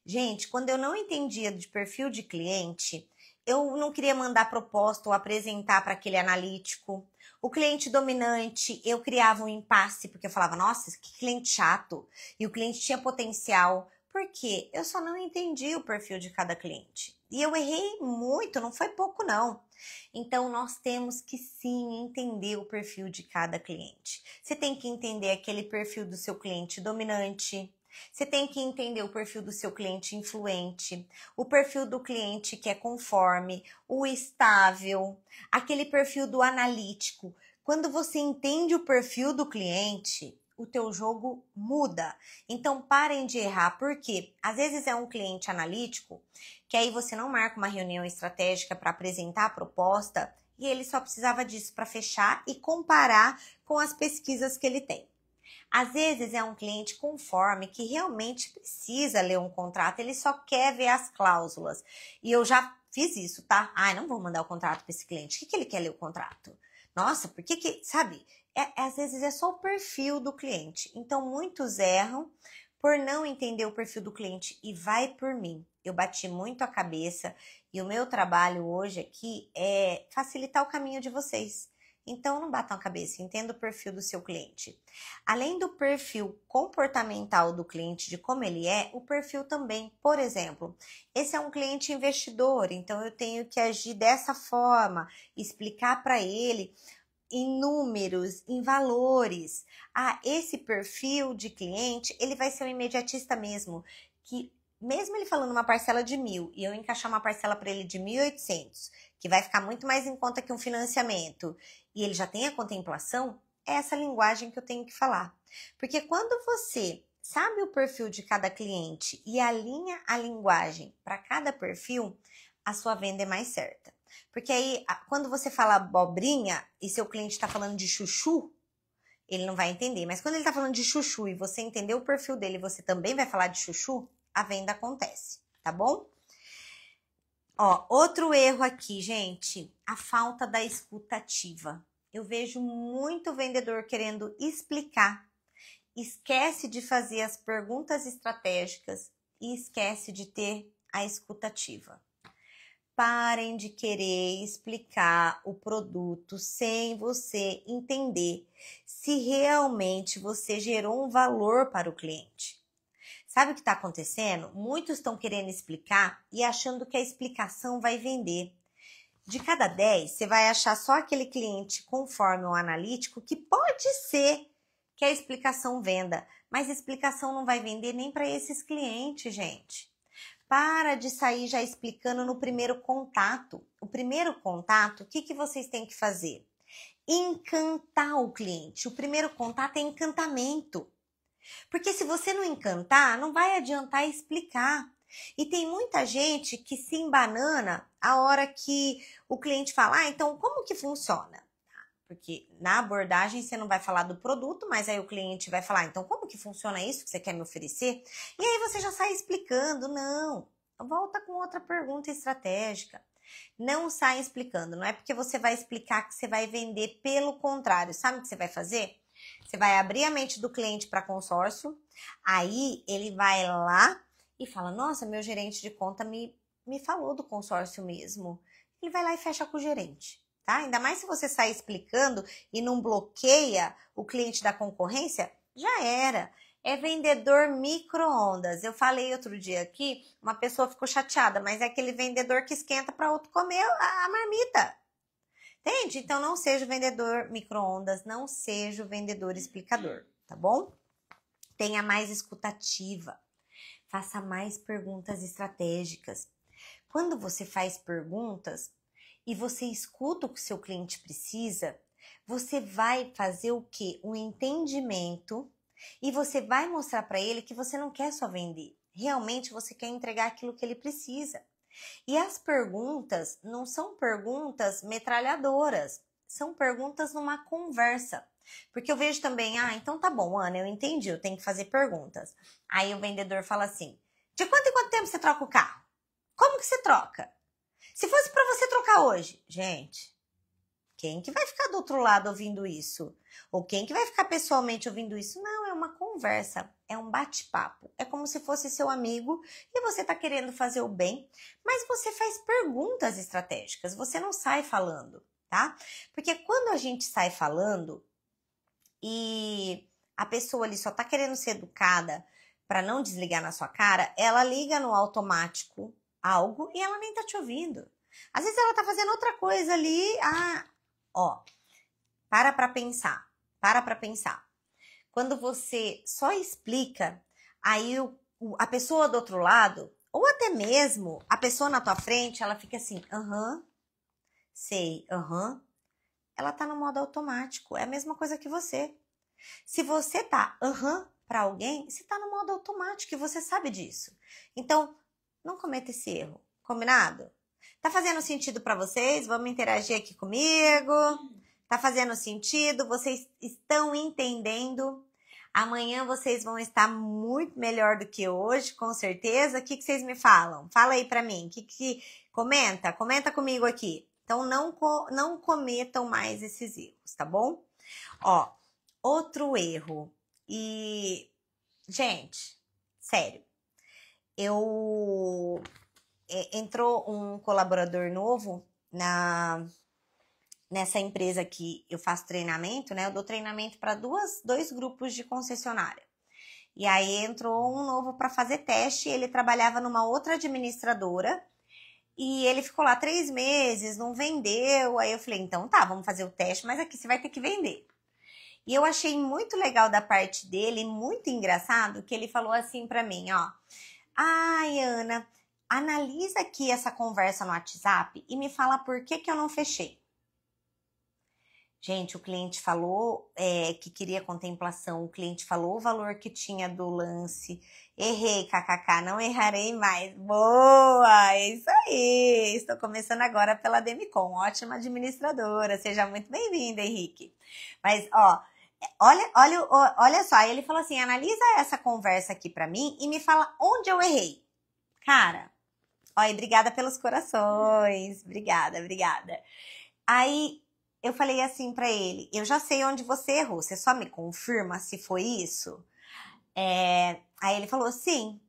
Gente, quando eu não entendia de perfil de cliente, eu não queria mandar proposta ou apresentar para aquele analítico. O cliente dominante, eu criava um impasse, porque eu falava, nossa, que cliente chato. E o cliente tinha potencial. Por quê? Eu só não entendi o perfil de cada cliente. E eu errei muito, não foi pouco não. Então, nós temos que sim entender o perfil de cada cliente. Você tem que entender aquele perfil do seu cliente dominante. Você tem que entender o perfil do seu cliente influente, o perfil do cliente que é conforme, o estável, aquele perfil do analítico. Quando você entende o perfil do cliente, o teu jogo muda. Então parem de errar, porque às vezes é um cliente analítico, que aí você não marca uma reunião estratégica para apresentar a proposta, e ele só precisava disso para fechar e comparar com as pesquisas que ele tem. Às vezes é um cliente conforme que realmente precisa ler um contrato, ele só quer ver as cláusulas. E eu já fiz isso, tá? Ai, não vou mandar o contrato para esse cliente. O que ele quer ler o contrato? Nossa, por que sabe? Às vezes é só o perfil do cliente. Então, muitos erram por não entender o perfil do cliente. E vai por mim. Eu bati muito a cabeça e o meu trabalho hoje aqui é facilitar o caminho de vocês. Então, não batam a cabeça, entenda o perfil do seu cliente. Além do perfil comportamental do cliente, de como ele é, o perfil também, por exemplo, esse é um cliente investidor, então eu tenho que agir dessa forma, explicar para ele em números, em valores. Ah, esse perfil de cliente, ele vai ser um imediatista mesmo, que mesmo ele falando uma parcela de 1.000 e eu encaixar uma parcela para ele de 1.800, que vai ficar muito mais em conta que um financiamento, e ele já tem a contemplação, é essa linguagem que eu tenho que falar. Porque quando você sabe o perfil de cada cliente e alinha a linguagem para cada perfil, a sua venda é mais certa. Porque aí, quando você fala abobrinha e seu cliente está falando de chuchu, ele não vai entender. Mas quando ele está falando de chuchu e você entendeu o perfil dele e você também vai falar de chuchu, a venda acontece, tá bom? Ó, outro erro aqui, gente, a falta da escuta ativa. Eu vejo muito vendedor querendo explicar, esquece de fazer as perguntas estratégicas e esquece de ter a escuta ativa. Parem de querer explicar o produto sem você entender se realmente você gerou um valor para o cliente. Sabe o que está acontecendo? Muitos estão querendo explicar e achando que a explicação vai vender. De cada 10, você vai achar só aquele cliente conforme o analítico que pode ser que a explicação venda, mas a explicação não vai vender nem para esses clientes, gente. Para de sair já explicando no primeiro contato. O primeiro contato, o que vocês têm que fazer? Encantar o cliente. O primeiro contato é encantamento. Porque se você não encantar, não vai adiantar explicar. E tem muita gente que se embanana a hora que o cliente fala, ah, então como que funciona? Porque na abordagem você não vai falar do produto, mas aí o cliente vai falar, então como que funciona isso que você quer me oferecer? E aí você já sai explicando, não. Volta com outra pergunta estratégica. Não sai explicando, não é porque você vai explicar que você vai vender, pelo contrário. Sabe o que você vai fazer? Você vai abrir a mente do cliente para consórcio, aí ele vai lá e fala, nossa, meu gerente de conta me falou do consórcio mesmo. Ele vai lá e fecha com o gerente, tá? Ainda mais se você sair explicando e não bloqueia o cliente da concorrência, já era. É vendedor micro-ondas. Eu falei outro dia aqui, uma pessoa ficou chateada, mas é aquele vendedor que esquenta para outro comer a marmita. Entende? Então não seja o vendedor micro-ondas, não seja o vendedor explicador, tá bom? Tenha mais escutativa. Faça mais perguntas estratégicas. Quando você faz perguntas e você escuta o que o seu cliente precisa, você vai fazer o quê? Um entendimento e você vai mostrar para ele que você não quer só vender. Realmente você quer entregar aquilo que ele precisa. E as perguntas não são perguntas metralhadoras, são perguntas numa conversa. Porque eu vejo também, então tá bom, Ana, eu entendi, eu tenho que fazer perguntas. Aí o vendedor fala assim, de quanto em quanto tempo você troca o carro? Como que você troca? Se fosse para você trocar hoje, gente, quem que vai ficar do outro lado ouvindo isso? Ou quem que vai ficar pessoalmente ouvindo isso? Não, é uma conversa, é um bate-papo. É como se fosse seu amigo e você tá querendo fazer o bem, mas você faz perguntas estratégicas, você não sai falando, tá? Porque quando a gente sai falando e a pessoa ali só tá querendo ser educada para não desligar na sua cara, ela liga no automático algo e ela nem tá te ouvindo. Às vezes ela tá fazendo outra coisa ali, para pra pensar. Quando você só explica, aí a pessoa do outro lado, ou até mesmo a pessoa na tua frente, ela fica assim, sei, ela tá no modo automático, é a mesma coisa que você. Se você tá para alguém, você tá no modo automático e você sabe disso. Então, não cometa esse erro, combinado? Tá fazendo sentido para vocês? Vamos interagir aqui comigo? Tá fazendo sentido? Vocês estão entendendo? Amanhã vocês vão estar muito melhor do que hoje, com certeza. O que vocês me falam? Fala aí pra mim. Comenta comigo aqui. Então, não cometam mais esses erros, tá bom? Outro erro. E, gente, sério. Entrou um colaborador novo nessa empresa que eu faço treinamento, né? Eu dou treinamento para dois grupos de concessionária. E aí entrou um novo para fazer teste, ele trabalhava numa outra administradora e ele ficou lá 3 meses, não vendeu. Aí eu falei, então tá, vamos fazer o teste, mas aqui você vai ter que vender. E eu achei muito legal da parte dele, muito engraçado, que ele falou assim para mim, ai, Ana, analisa aqui essa conversa no WhatsApp e me fala por que eu não fechei. Gente, o cliente falou que queria contemplação, o cliente falou o valor que tinha do lance. Errei, kkk, não errarei mais. Boa, é isso aí. Estou começando agora pela Demicon, ótima administradora. Seja muito bem-vinda, Henrique. Mas, olha só, ele falou assim, analisa essa conversa aqui pra mim e me fala onde eu errei. Cara, e obrigada pelos corações. Obrigada. Aí eu falei assim pra ele, eu já sei onde você errou, você só me confirma se foi isso? Aí ele falou, sim.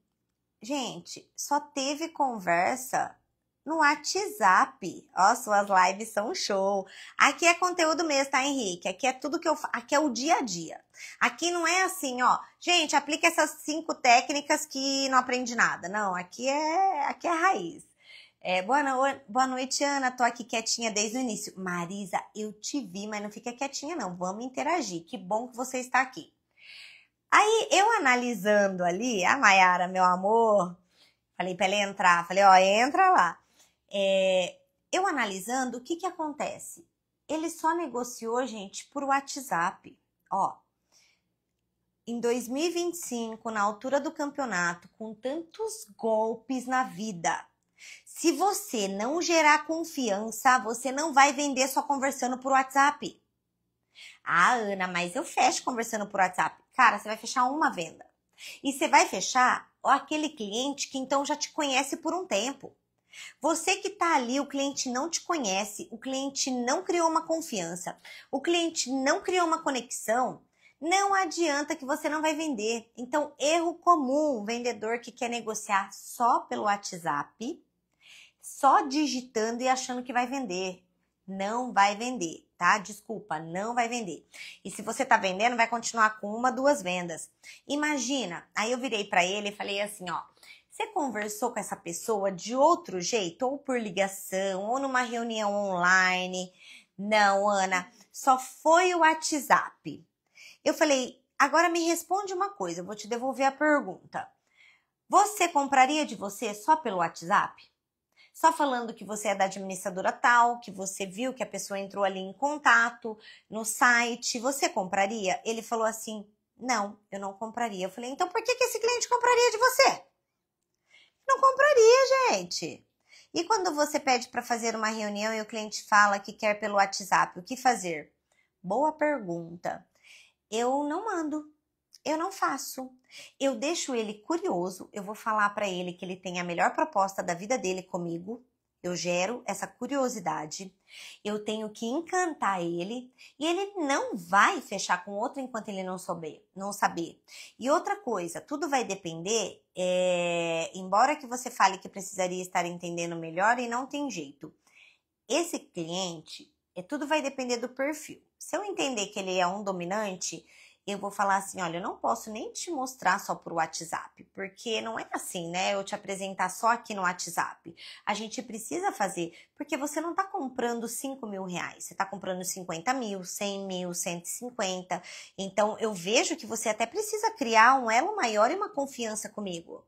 Gente, só teve conversa no WhatsApp. Suas lives são show. Aqui é conteúdo mesmo, tá, Henrique? Aqui é tudo que eu faço, aqui é o dia a dia. Aqui não é assim, gente, aplica essas 5 técnicas que não aprende nada. Não, aqui é raiz. Boa noite, Ana. Tô aqui quietinha desde o início. Marisa, eu te vi, mas não fica quietinha, não. Vamos interagir. Que bom que você está aqui. Aí, eu analisando ali, a Mayara, meu amor, falei pra ele entrar. Falei, entra lá. Eu analisando, o que acontece? Ele só negociou, gente, por WhatsApp. Em 2025, na altura do campeonato, com tantos golpes na vida, se você não gerar confiança, você não vai vender só conversando por WhatsApp. Ana, mas eu fecho conversando por WhatsApp. Cara, você vai fechar uma venda. E você vai fechar aquele cliente que então já te conhece por um tempo. Você que tá ali, o cliente não te conhece, o cliente não criou uma confiança, o cliente não criou uma conexão, não adianta que você não vai vender. Então, erro comum, vendedor que quer negociar só pelo WhatsApp, só digitando e achando que vai vender. Não vai vender. tá? Desculpa, não vai vender. E se você tá vendendo, vai continuar com 1, 2 vendas. Imagina, aí eu virei pra ele e falei assim, ó, você conversou com essa pessoa de outro jeito, ou por ligação, ou numa reunião online? Não, Ana, só foi o WhatsApp. Eu falei, agora me responde uma coisa, eu vou te devolver a pergunta. Você compraria de você só pelo WhatsApp? Só falando que você é da administradora tal, que você viu que a pessoa entrou ali em contato no site, você compraria? Ele falou assim, não, eu não compraria. Eu falei, então por que esse cliente compraria de você? Não compraria, gente. E quando você pede para fazer uma reunião e o cliente fala que quer pelo WhatsApp, o que fazer? Boa pergunta. Eu não mando. Eu não faço. Eu deixo ele curioso, eu vou falar para ele que ele tem a melhor proposta da vida dele comigo. Eu gero essa curiosidade. Eu tenho que encantar ele e ele não vai fechar com outro enquanto ele não saber. E outra coisa, tudo vai depender, embora que você fale que precisaria estar entendendo melhor e não tem jeito. Esse cliente, tudo vai depender do perfil. Se eu entender que ele é um dominante, eu vou falar assim, olha, eu não posso nem te mostrar só por WhatsApp, porque não é assim, né? Eu te apresentar só aqui no WhatsApp. A gente precisa fazer, porque você não tá comprando 5 mil reais, você tá comprando 50 mil, 100 mil, 150. Então, eu vejo que você até precisa criar um elo maior e uma confiança comigo.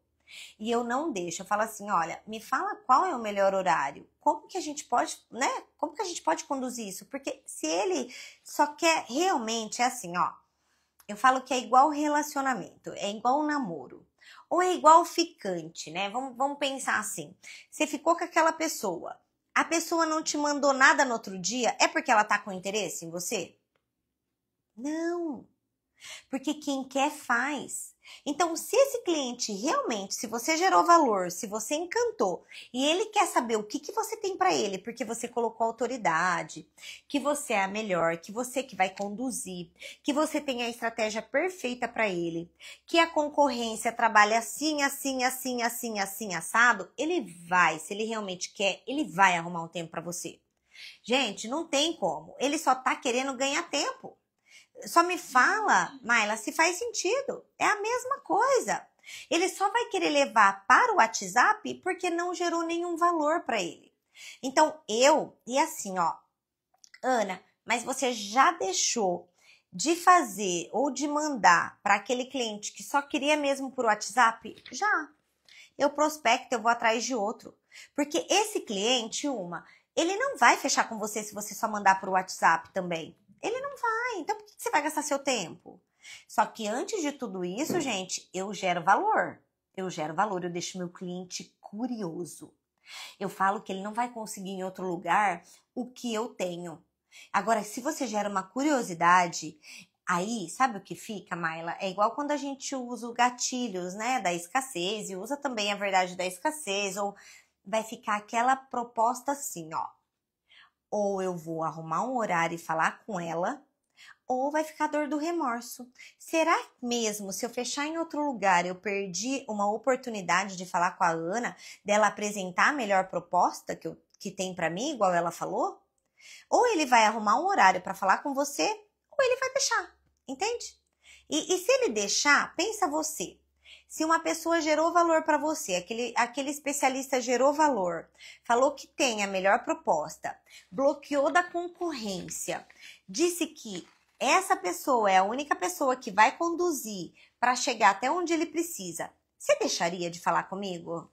E eu não deixo, eu falo assim, olha, me fala qual é o melhor horário, como que a gente pode, né? Como que a gente pode conduzir isso? Porque se ele só quer realmente, é assim, ó, eu falo que é igual relacionamento, é igual namoro. Ou é igual ficante, né? Vamos pensar assim. Você ficou com aquela pessoa. A pessoa não te mandou nada no outro dia, é porque ela tá com interesse em você? Não. Porque quem quer faz. Então, se esse cliente realmente, se você gerou valor, se você encantou e ele quer saber o que você tem para ele, porque você colocou autoridade, que você é a melhor, que você que vai conduzir, que você tem a estratégia perfeita para ele, que a concorrência trabalha assim, assim, assim, assim, assim, assado, ele vai, se ele realmente quer, ele vai arrumar um tempo para você. Gente, não tem como. Ele só tá querendo ganhar tempo. Só me fala, Maila, se faz sentido. É a mesma coisa. Ele só vai querer levar para o WhatsApp porque não gerou nenhum valor para ele. Então, e assim, ó, Ana, mas você já deixou de fazer ou de mandar para aquele cliente que só queria mesmo por WhatsApp? Já. Eu prospecto, eu vou atrás de outro. Porque esse cliente, ele não vai fechar com você se você só mandar por WhatsApp também. Ele não vai, então por que você vai gastar seu tempo? Só que antes de tudo isso, gente, eu gero valor. Eu deixo meu cliente curioso. Eu falo que ele não vai conseguir em outro lugar o que eu tenho. Agora, se você gera uma curiosidade, aí, sabe o que fica, Maila? É igual quando a gente usa os gatilhos, né, da escassez, e usa também a verdade da escassez, ou vai ficar aquela proposta assim, ó. Ou eu vou arrumar um horário e falar com ela, ou vai ficar dor do remorso. Será mesmo, se eu fechar em outro lugar, eu perdi uma oportunidade de falar com a Ana, dela apresentar a melhor proposta que tem para mim, igual ela falou? Ou ele vai arrumar um horário para falar com você, ou ele vai deixar, entende? E se ele deixar, pensa você. Se uma pessoa gerou valor para você, aquele especialista gerou valor, falou que tem a melhor proposta, bloqueou da concorrência, disse que essa pessoa é a única pessoa que vai conduzir para chegar até onde ele precisa, você deixaria de falar comigo?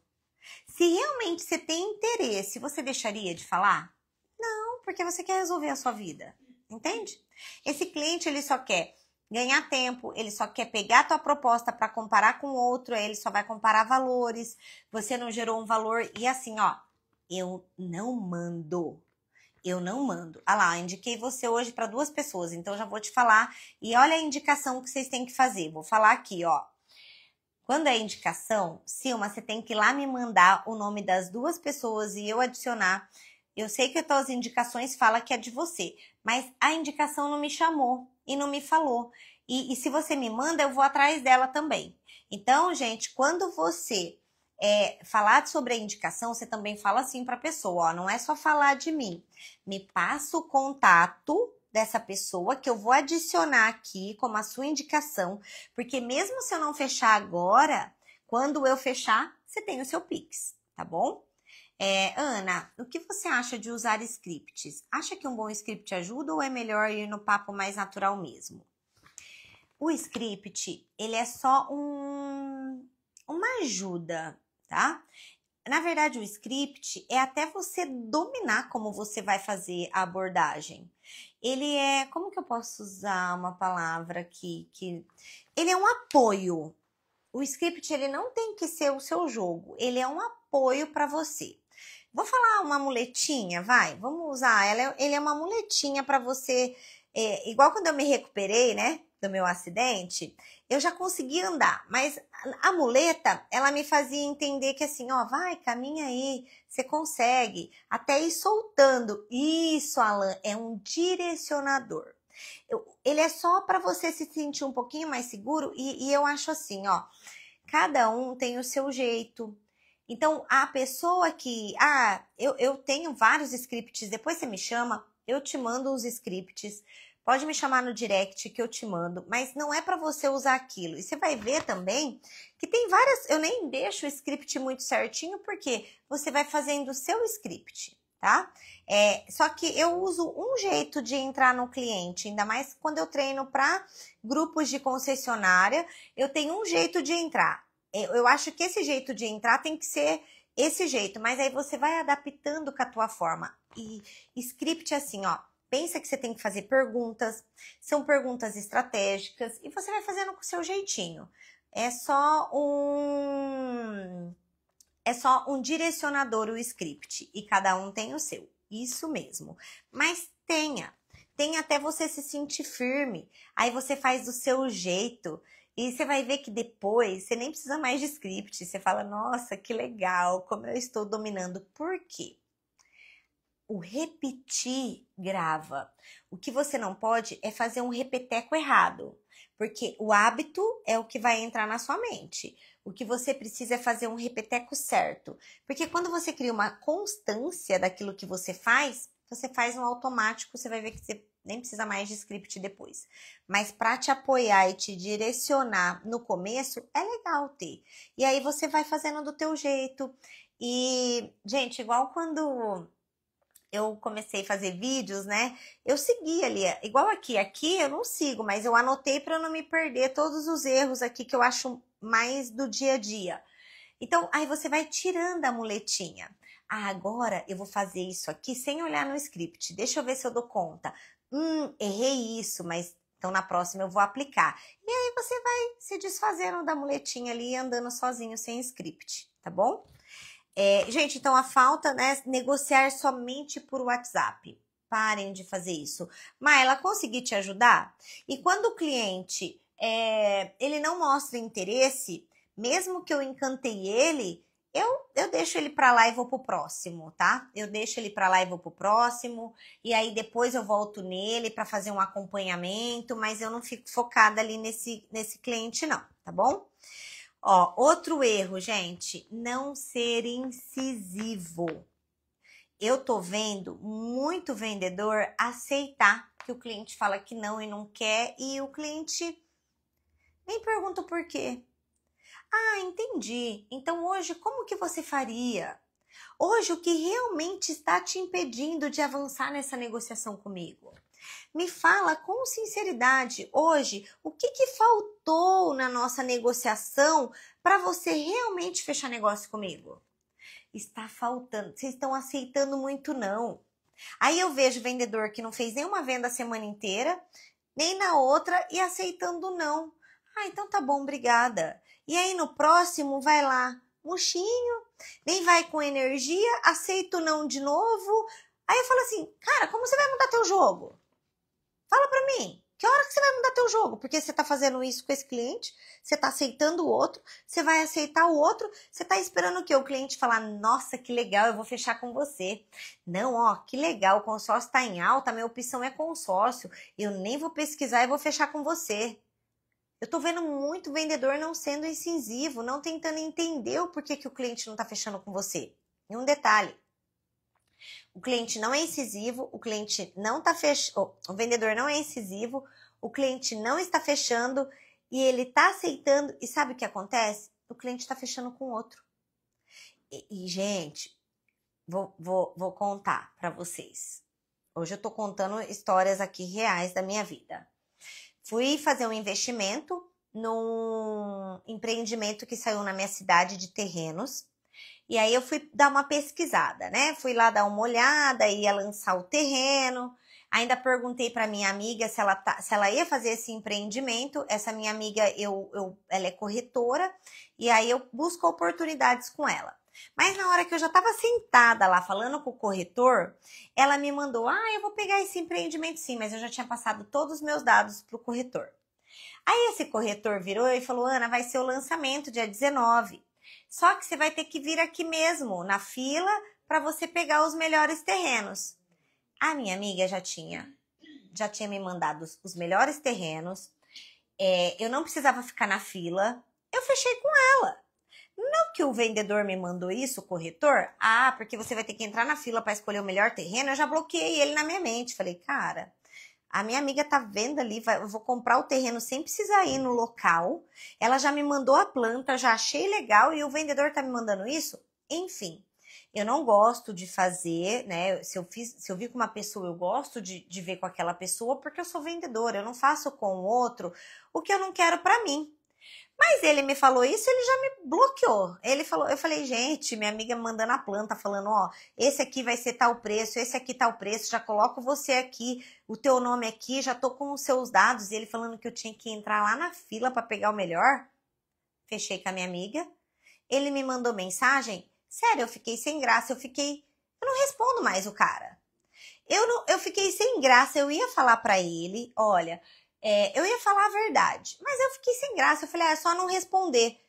Se realmente você tem interesse, você deixaria de falar? Não, porque você quer resolver a sua vida, entende? Esse cliente, ele só quer ganhar tempo, ele só quer pegar a tua proposta para comparar com outro, ele só vai comparar valores, você não gerou um valor, e assim, ó, eu não mando. Ah lá, indiquei você hoje para 2 pessoas, então já vou te falar, e olha a indicação que vocês têm que fazer, vou falar aqui, ó. Quando é indicação, Silma, você tem que ir lá me mandar o nome das 2 pessoas e eu adicionar. Eu sei que as tuas indicações falam que é de você, mas a indicação não me chamou e não me falou. E se você me manda, eu vou atrás dela também. Então, gente, quando você falar sobre a indicação, você também fala assim para a pessoa, ó, não é só falar de mim. Me passa o contato dessa pessoa que eu vou adicionar aqui como a sua indicação, porque mesmo se eu não fechar agora, quando eu fechar, você tem o seu Pix, tá bom? Ana, o que você acha de usar scripts? Acha que um bom script ajuda ou é melhor ir no papo mais natural mesmo? O script, ele é só uma ajuda, tá? Na verdade, o script é até você dominar como você vai fazer a abordagem. Ele é, como que eu posso usar uma palavra aqui? Ele é um apoio. O script, ele não tem que ser o seu jogo, ele é um apoio para você. Vou falar uma muletinha, vai? Vamos usar ela. Ele é uma muletinha para você, igual quando eu me recuperei, né, do meu acidente, eu já consegui andar, mas a muleta, ela me fazia entender que assim, ó, vai, caminha aí, você consegue, até ir soltando. Isso, Alan, é um direcionador. Ele é só para você se sentir um pouquinho mais seguro e eu acho assim, ó, cada um tem o seu jeito. Então, a pessoa que... eu tenho vários scripts, depois você me chama, eu te mando os scripts. Pode me chamar no direct que eu te mando, mas não é para você usar aquilo. E você vai ver também que tem várias... Eu nem deixo o script muito certinho, porque você vai fazendo o seu script, tá? Só que eu uso um jeito de entrar no cliente, ainda mais quando eu treino para grupos de concessionária, eu tenho um jeito de entrar. Eu acho que esse jeito de entrar tem que ser esse jeito, mas aí você vai adaptando com a tua forma. E script assim, ó, pensa que você tem que fazer perguntas, são perguntas estratégicas, e você vai fazendo com o seu jeitinho. É só um direcionador o script, e cada um tem o seu. Isso mesmo. Mas tenha até você se sentir firme. Aí você faz do seu jeito. E você vai ver que depois você nem precisa mais de script. Você fala, nossa, que legal, como eu estou dominando. Por quê? O repetir grava. O que você não pode é fazer um repeteco errado. Porque o hábito é o que vai entrar na sua mente. O que você precisa é fazer um repeteco certo. Porque quando você cria uma constância daquilo que você faz no automático, você vai ver que você nem precisa mais de script depois. Mas para te apoiar e te direcionar no começo, é legal ter. E aí você vai fazendo do teu jeito. E, gente, igual quando eu comecei a fazer vídeos, né? Eu segui ali, igual aqui eu não sigo, mas eu anotei para não me perder todos os erros aqui que eu acho mais do dia a dia. Então, aí você vai tirando a muletinha. Agora eu vou fazer isso aqui sem olhar no script. Deixa eu ver se eu dou conta. Errei isso, mas então na próxima eu vou aplicar. E aí você vai se desfazendo da muletinha ali e andando sozinho sem script, tá bom? Gente, então a falta, né, negociar somente por WhatsApp. Parem de fazer isso. Maila, consegui te ajudar? E quando o cliente, ele não mostra interesse, mesmo que eu encantei ele, eu deixo ele para lá e vou pro próximo, tá? Eu deixo ele para lá e vou pro próximo, e aí depois eu volto nele para fazer um acompanhamento, mas eu não fico focada ali nesse cliente não, tá bom? Ó, outro erro, gente, não ser incisivo. Eu tô vendo muito vendedor aceitar que o cliente fala que não e não quer, e o cliente nem pergunta o porquê. Entendi. Então hoje como que você faria? Hoje o que realmente está te impedindo de avançar nessa negociação comigo? Me fala com sinceridade hoje o que faltou na nossa negociação para você realmente fechar negócio comigo? Está faltando, vocês estão aceitando muito não. Aí eu vejo vendedor que não fez nenhuma venda a semana inteira, nem na outra e aceitando não. Então tá bom, obrigada. E aí no próximo vai lá, murchinho, nem vai com energia, aceita o não de novo. Aí eu falo assim, cara, como você vai mudar teu jogo? Fala pra mim, que hora que você vai mudar teu jogo? Porque você tá fazendo isso com esse cliente, você tá aceitando o outro, você vai aceitar o outro, você tá esperando o quê? O cliente falar, nossa, que legal, eu vou fechar com você. Não, ó, que legal, o consórcio tá em alta, minha opção é consórcio, eu nem vou pesquisar e vou fechar com você. Eu tô vendo muito vendedor não sendo incisivo, não tentando entender o porquê que o cliente não tá fechando com você. E um detalhe, o cliente não é incisivo, o cliente não tá fechando, o vendedor não é incisivo, o cliente não está fechando e ele tá aceitando. E sabe o que acontece? O cliente tá fechando com outro. Gente, vou contar para vocês. Hoje eu tô contando histórias aqui reais da minha vida. Fui fazer um investimento num empreendimento que saiu na minha cidade de terrenos. E aí eu fui dar uma pesquisada, né? Fui lá dar uma olhada, ia lançar o terreno. Ainda perguntei para minha amiga se ela ia fazer esse empreendimento. Essa minha amiga, ela é corretora, e aí eu busco oportunidades com ela. Mas na hora que eu já estava sentada lá falando com o corretor, ela me mandou: eu vou pegar esse empreendimento sim, mas eu já tinha passado todos os meus dados para o corretor. Aí esse corretor virou e falou: Ana, vai ser o lançamento dia 19. Só que você vai ter que vir aqui mesmo, na fila, para você pegar os melhores terrenos. A minha amiga já tinha me mandado os melhores terrenos. Eu não precisava ficar na fila. Eu fechei com ela. Não que o vendedor me mandou isso, o corretor. Porque você vai ter que entrar na fila para escolher o melhor terreno. Eu já bloqueei ele na minha mente. Falei, cara, a minha amiga tá vendo ali, eu vou comprar o terreno sem precisar ir no local. Ela já me mandou a planta, já achei legal e o vendedor tá me mandando isso? Enfim, eu não gosto de fazer, né? Se eu vi com uma pessoa, eu gosto de ver com aquela pessoa porque eu sou vendedora. Eu não faço com o outro o que eu não quero para mim. Mas ele me falou isso, ele já me bloqueou. Eu falei, gente, minha amiga me mandando a planta, falando, esse aqui vai ser tal preço, esse aqui tal preço, já coloco você aqui, o teu nome aqui, já tô com os seus dados. E ele falando que eu tinha que entrar lá na fila para pegar o melhor. Fechei com a minha amiga. Ele me mandou mensagem. Sério, eu fiquei sem graça, eu não respondo mais o cara. Eu fiquei sem graça, eu ia falar para ele, olha, eu ia falar a verdade, mas eu fiquei sem graça. Eu falei, é só não responder.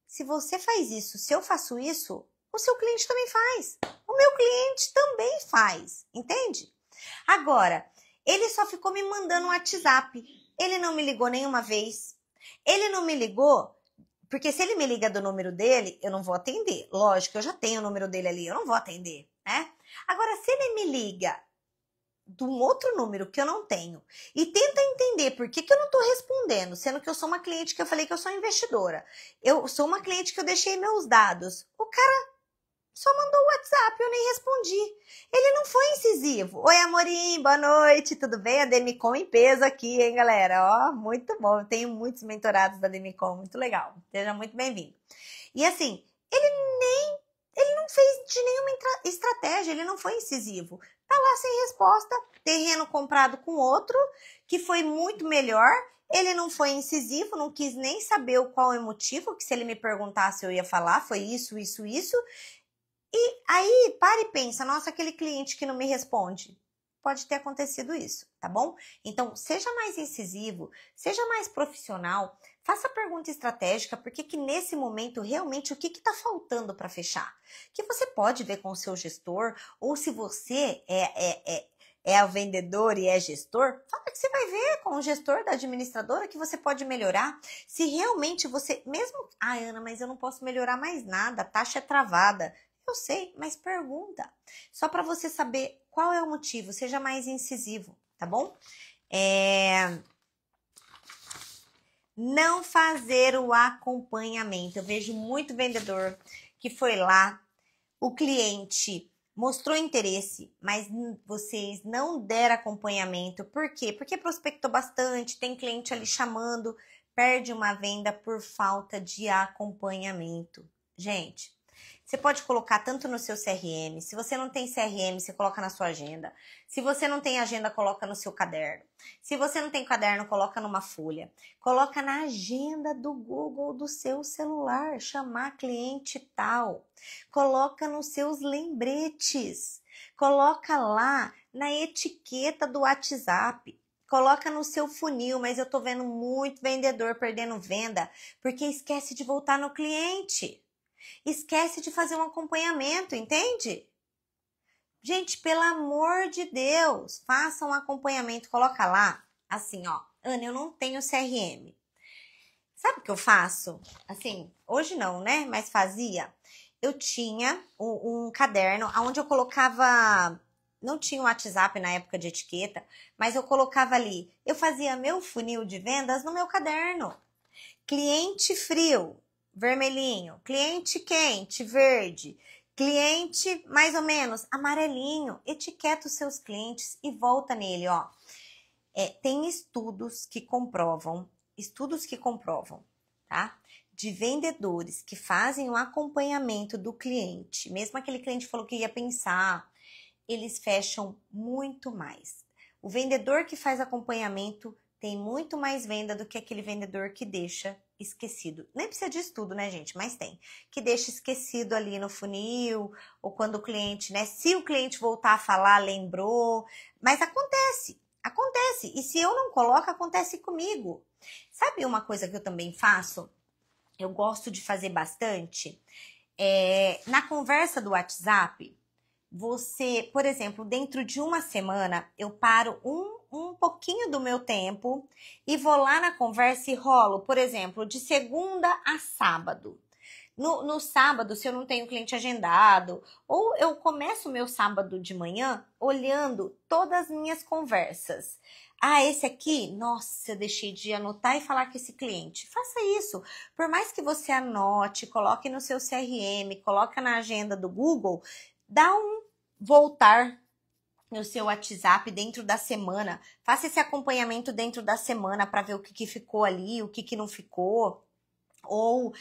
Se você faz isso, se eu faço isso, o seu cliente também faz. O meu cliente também faz, entende? Agora, ele só ficou me mandando um WhatsApp. Ele não me ligou nenhuma vez. Ele não me ligou, porque se ele me liga do número dele, eu não vou atender. Lógico, eu já tenho o número dele ali, eu não vou atender, né? Agora, se ele me liga de um outro número que eu não tenho e tenta entender por que eu não estou respondendo, sendo que eu sou uma cliente que eu falei que eu sou investidora, eu sou uma cliente que eu deixei meus dados, o cara só mandou o WhatsApp, eu nem respondi. Ele não foi incisivo. Oi, amorim, boa noite, tudo bem? A Demicon em peso aqui, hein, galera? Muito bom, eu tenho muitos mentorados da Demicon, muito legal. Seja muito bem-vindo. E assim, ele não fez de nenhuma estratégia, ele não foi incisivo. Tá lá sem resposta, terreno comprado com outro, que foi muito melhor. Ele não foi incisivo, não quis nem saber qual é o motivo, que se ele me perguntasse eu ia falar, foi isso, isso, isso. E aí, para e pensa, nossa, aquele cliente que não me responde. Pode ter acontecido isso, tá bom? Então, seja mais incisivo, seja mais profissional, faça pergunta estratégica, porque que nesse momento, realmente, o que está faltando para fechar? Que você pode ver com o seu gestor, ou se você é o vendedor e é gestor, fala que você vai ver com o gestor da administradora que você pode melhorar. Se realmente você, mesmo, Ana, mas eu não posso melhorar mais nada, a taxa é travada. Eu sei, mas pergunta. Só para você saber qual é o motivo. Seja mais incisivo, tá bom? Não fazer o acompanhamento. Eu vejo muito vendedor que foi lá, o cliente mostrou interesse, mas vocês não deram acompanhamento. Por quê? Porque prospectou bastante, tem cliente ali chamando, perde uma venda por falta de acompanhamento. Gente, você pode colocar tanto no seu CRM. Se você não tem CRM, você coloca na sua agenda. Se você não tem agenda, coloca no seu caderno. Se você não tem caderno, coloca numa folha. Coloca na agenda do Google do seu celular, chamar cliente tal. Coloca nos seus lembretes. Coloca lá na etiqueta do WhatsApp. Coloca no seu funil, mas eu tô vendo muito vendedor perdendo venda porque esquece de voltar no cliente. Esquece de fazer um acompanhamento, entende? Gente, pelo amor de Deus, faça um acompanhamento, coloca lá, assim, Ana, eu não tenho CRM. Sabe o que eu faço? Assim, hoje não, né? Mas fazia. Eu tinha um caderno onde eu colocava. Não tinha o WhatsApp na época de etiqueta, mas eu colocava ali. Eu fazia meu funil de vendas no meu caderno. Cliente frio, vermelhinho. Cliente quente, verde. Cliente mais ou menos amarelinho. Etiqueta os seus clientes e volta nele, ó. Tem estudos que comprovam, tá? De vendedores que fazem o acompanhamento do cliente, mesmo aquele cliente falou que ia pensar, eles fecham muito mais. O vendedor que faz acompanhamento tem muito mais venda do que aquele vendedor que deixa esquecido. Nem precisa de estudo, né, gente? Mas tem. Que deixa esquecido ali no funil, ou quando o cliente, né? Se o cliente voltar a falar, lembrou. Mas acontece. Acontece. E se eu não coloco, acontece comigo. Sabe uma coisa que eu também faço? Eu gosto de fazer bastante. Na conversa do WhatsApp, você, por exemplo, dentro de uma semana, eu paro um pouquinho do meu tempo e vou lá na conversa e rolo, por exemplo, de segunda a sábado. No sábado, se eu não tenho cliente agendado, ou eu começo o meu sábado de manhã olhando todas as minhas conversas. Ah, esse aqui, nossa, eu deixei de anotar e falar com esse cliente. Faça isso. Por mais que você anote, coloque no seu CRM, coloque na agenda do Google, dá um voltar no seu WhatsApp dentro da semana. Faça esse acompanhamento dentro da semana para ver o que ficou ali, o que não ficou. Ou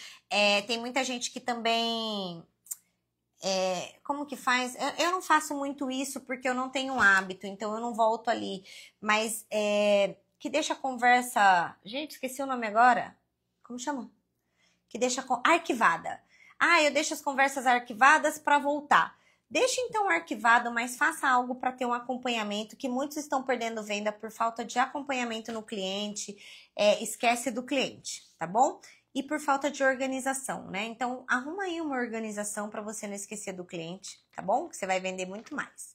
tem muita gente que também, como que faz? Eu não faço muito isso porque eu não tenho hábito, então eu não volto ali. Mas que deixa a conversa... Gente, esqueci o nome agora. Como chama? Que deixa arquivada. Ah, eu deixo as conversas arquivadas para voltar. Deixe então arquivado, mas faça algo para ter um acompanhamento, que muitos estão perdendo venda por falta de acompanhamento no cliente, esquece do cliente, tá bom? E por falta de organização, né? Então, arruma aí uma organização para você não esquecer do cliente, tá bom? Que você vai vender muito mais.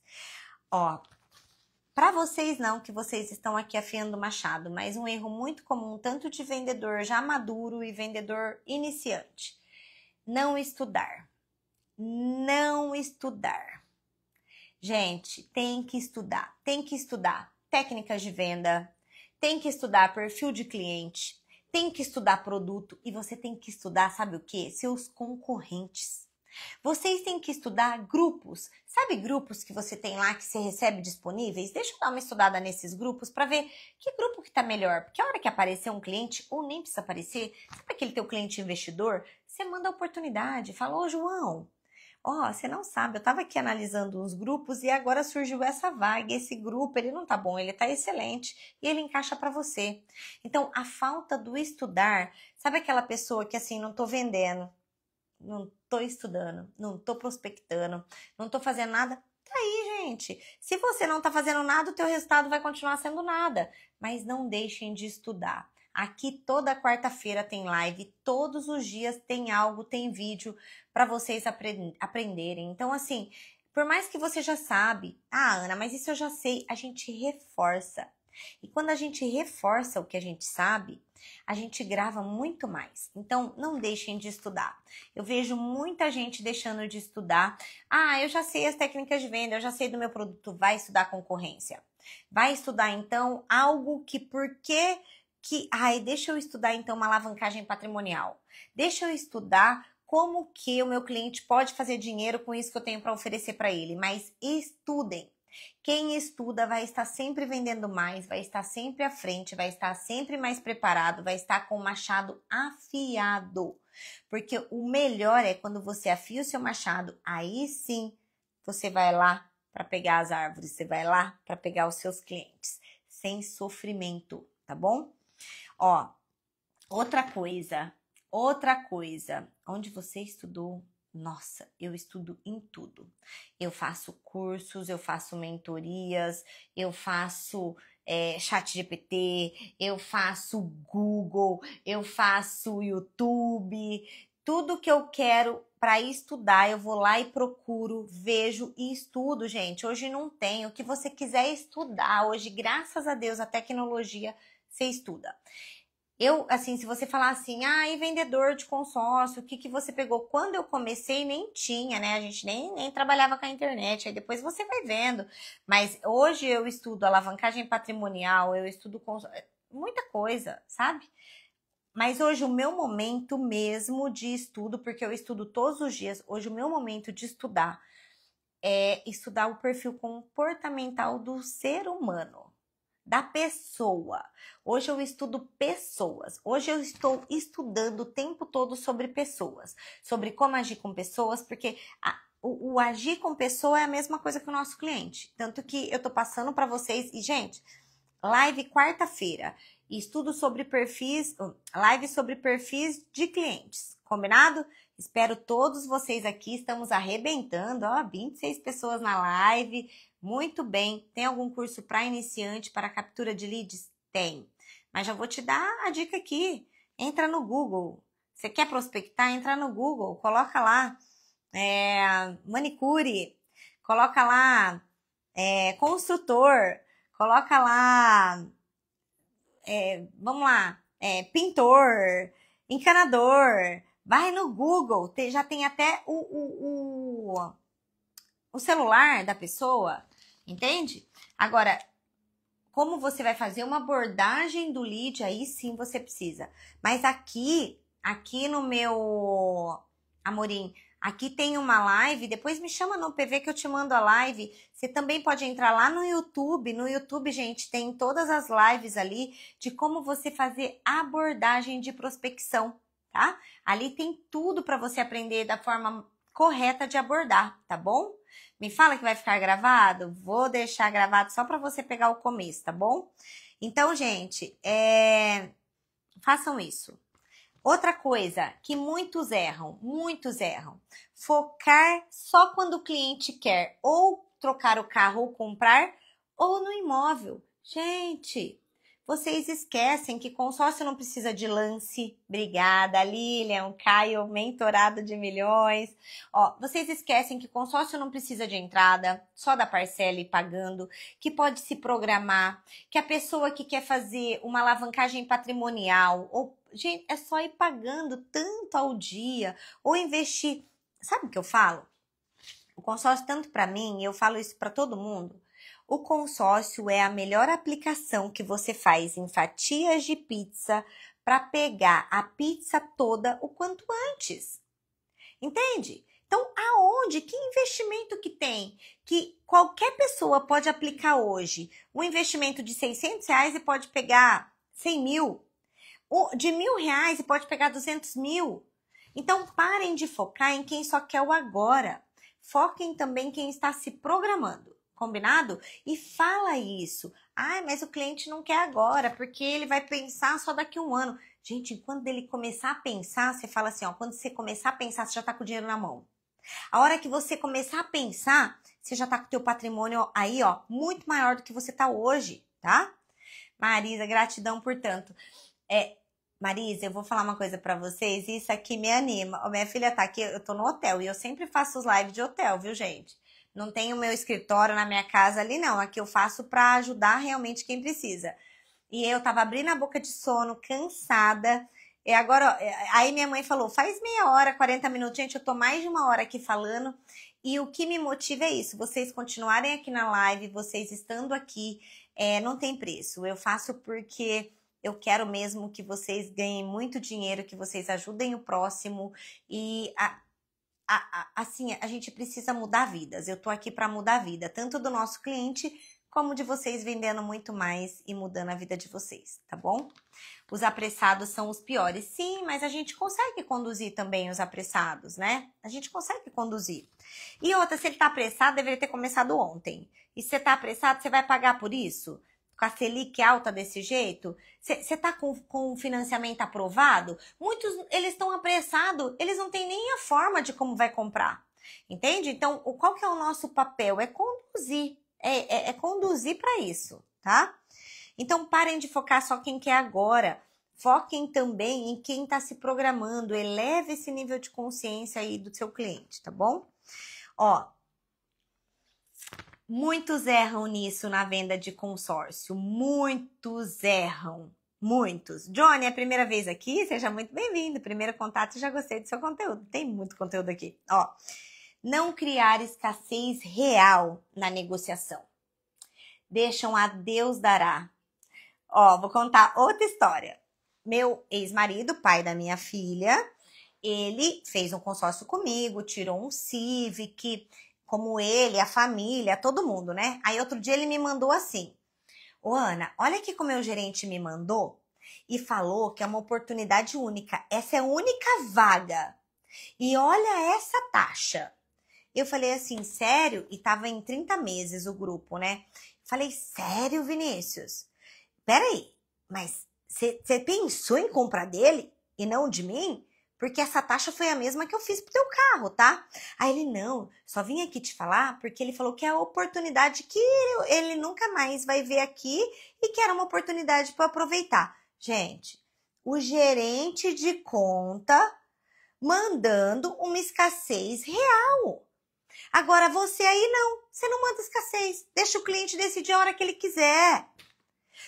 Ó, para vocês não, que vocês estão aqui afiando o machado, mas um erro muito comum, tanto de vendedor já maduro e vendedor iniciante. Não estudar. Não estudar. Gente, tem que estudar. Tem que estudar técnicas de venda, tem que estudar perfil de cliente, tem que estudar produto e você tem que estudar, sabe o quê? Seus concorrentes. Vocês têm que estudar grupos. Sabe grupos que você tem lá que você recebe disponíveis? Deixa eu dar uma estudada nesses grupos para ver que grupo que tá melhor. Porque a hora que aparecer um cliente, ou nem precisa aparecer, sabe aquele teu cliente investidor? Você manda a oportunidade, fala, ô João, ó, você não sabe, eu tava aqui analisando uns grupos e agora surgiu essa vaga, esse grupo, ele não tá bom, ele tá excelente e ele encaixa para você. Então, a falta do estudar, sabe aquela pessoa que assim, não tô vendendo, não tô estudando, não tô prospectando, não tô fazendo nada, tá aí, gente. Se você não tá fazendo nada, o teu resultado vai continuar sendo nada, mas não deixem de estudar. Aqui toda quarta-feira tem live, todos os dias tem algo, tem vídeo para vocês aprenderem. Então, assim, por mais que você já sabe, ah, Ana, mas isso eu já sei, a gente reforça. E quando a gente reforça o que a gente sabe, a gente grava muito mais. Então, não deixem de estudar. Eu vejo muita gente deixando de estudar. Ah, eu já sei as técnicas de venda, eu já sei do meu produto. Vai estudar concorrência. Vai estudar, então, algo deixa eu estudar então uma alavancagem patrimonial. Deixa eu estudar como que o meu cliente pode fazer dinheiro com isso que eu tenho para oferecer para ele. Mas estudem. Quem estuda vai estar sempre vendendo mais, vai estar sempre à frente, vai estar sempre mais preparado, vai estar com o machado afiado. Porque o melhor é quando você afia o seu machado, aí sim você vai lá para pegar as árvores, você vai lá para pegar os seus clientes, sem sofrimento, tá bom? Ó, outra coisa, onde você estudou, nossa, eu estudo em tudo. Eu faço cursos, eu faço mentorias, eu faço chat GPT, eu faço Google, eu faço YouTube, tudo que eu quero para estudar, eu vou lá e procuro, vejo e estudo, gente. Hoje não tem, o que você quiser estudar, hoje, graças a Deus, a tecnologia, você estuda. assim, se você falar assim, e vendedor de consórcio, o que que você pegou? Quando eu comecei, nem tinha, né? A gente nem trabalhava com a internet, aí depois você vai vendo. Mas hoje eu estudo alavancagem patrimonial, eu estudo muita coisa, sabe? Mas hoje o meu momento mesmo de estudo, porque eu estudo todos os dias, hoje o meu momento de estudar é estudar o perfil comportamental do ser humano, da pessoa. Hoje eu estudo pessoas. Hoje eu estou estudando o tempo todo sobre pessoas, sobre como agir com pessoas, porque o agir com pessoa é a mesma coisa que o nosso cliente. Tanto que eu tô passando para vocês, e gente, live quarta-feira, estudo sobre perfis, live sobre perfis de clientes, combinado? Espero todos vocês aqui, estamos arrebentando, 26 pessoas na live, muito bem. Tem algum curso para iniciante, para captura de leads? Tem, mas já vou te dar a dica aqui, entra no Google, você quer prospectar? Entra no Google, coloca lá, manicure, coloca lá, construtor, coloca lá, vamos lá, pintor, encanador, vai no Google, já tem até o celular da pessoa, entende? Agora, como você vai fazer uma abordagem do lead, aí sim você precisa. Mas aqui no meu, Amorim, aqui tem uma live, depois me chama no PV que eu te mando a live. Você também pode entrar lá no YouTube. No YouTube, gente, tem todas as lives ali de como você fazer abordagem de prospecção, tá? Ali tem tudo para você aprender da forma correta de abordar, tá bom? Me fala que vai ficar gravado? Vou deixar gravado só para você pegar o começo, tá bom? Então, gente, façam isso. Outra coisa que muitos erram, focar só quando o cliente quer ou trocar o carro ou comprar ou no imóvel. Gente, vocês esquecem que consórcio não precisa de lance. Obrigada, Lilian, Caio, mentorado de milhões. Vocês esquecem que consórcio não precisa de entrada, só da parcela e pagando, que pode se programar, que a pessoa que quer fazer uma alavancagem patrimonial, gente, é só ir pagando tanto ao dia, ou investir. Sabe o que eu falo? O consórcio, tanto para mim, eu falo isso para todo mundo, o consórcio é a melhor aplicação que você faz em fatias de pizza para pegar a pizza toda o quanto antes. Entende? Então, aonde? Que investimento que tem? Que qualquer pessoa pode aplicar hoje. Um investimento de R$600 e pode pegar 100 mil. De R$1.000 e pode pegar 200 mil. Então, parem de focar em quem só quer o agora. Foquem também em quem está se programando. Combinado? E fala isso. Mas o cliente não quer agora, porque ele vai pensar só daqui a um ano. Gente, quando ele começar a pensar, você fala assim, quando você começar a pensar, você já tá com o dinheiro na mão. A hora que você começar a pensar, você já tá com o teu patrimônio aí, muito maior do que você tá hoje, tá? Marisa, gratidão por tanto. Marisa, eu vou falar uma coisa pra vocês, e isso aqui me anima. Minha filha tá aqui, eu tô no hotel, e eu sempre faço os lives de hotel, viu, gente? Não tenho meu escritório na minha casa ali, não. Aqui eu faço pra ajudar realmente quem precisa. E eu tava abrindo a boca de sono, cansada. E agora, aí minha mãe falou, faz meia hora, 40 minutos. Gente, eu tô mais de uma hora aqui falando. E o que me motiva é isso, vocês continuarem aqui na live, vocês estando aqui, não tem preço. Eu faço porque eu quero mesmo que vocês ganhem muito dinheiro, que vocês ajudem o próximo. E assim, a gente precisa mudar vidas. Eu tô aqui para mudar a vida, tanto do nosso cliente, como de vocês vendendo muito mais e mudando a vida de vocês, tá bom? Os apressados são os piores. Sim, mas a gente consegue conduzir também os apressados, né? A gente consegue conduzir. E outra, se ele tá apressado, deveria ter começado ontem. E se você tá apressado, você vai pagar por isso? Com a Selic alta desse jeito? Você tá com o financiamento aprovado? Muitos, eles estão apressados, eles não têm nem a forma de como vai comprar. Entende? Então, qual que é o nosso papel? É conduzir. É conduzir para isso, tá? Então, parem de focar só quem quer agora. Foquem também em quem está se programando. Eleve esse nível de consciência aí do seu cliente, tá bom? Muitos erram nisso na venda de consórcio. Muitos erram. Muitos. Johnny, é a primeira vez aqui? Seja muito bem-vindo. Primeiro contato, já gostei do seu conteúdo. Tem muito conteúdo aqui. Ó, não criar escassez real na negociação. Deixam a Deus dará. Ó, vou contar outra história. Meu ex-marido, pai da minha filha, ele fez um consórcio comigo, tirou um Civic, como ele, a família, todo mundo, né? Aí outro dia ele me mandou assim: ô Ana, olha aqui como o meu gerente me mandou e falou que é uma oportunidade única. Essa é a única vaga. E olha essa taxa. Eu falei assim, sério? E tava em 30 meses o grupo, né? Falei, sério, Vinícius? Peraí, mas você pensou em comprar dele e não de mim? Porque essa taxa foi a mesma que eu fiz pro teu carro, tá? Aí ele, não, só vim aqui te falar porque ele falou que é a oportunidade que ele nunca mais vai ver aqui e que era uma oportunidade para aproveitar. Gente, o gerente de conta mandando uma escassez real. Agora você aí não, você não manda escassez, deixa o cliente decidir a hora que ele quiser.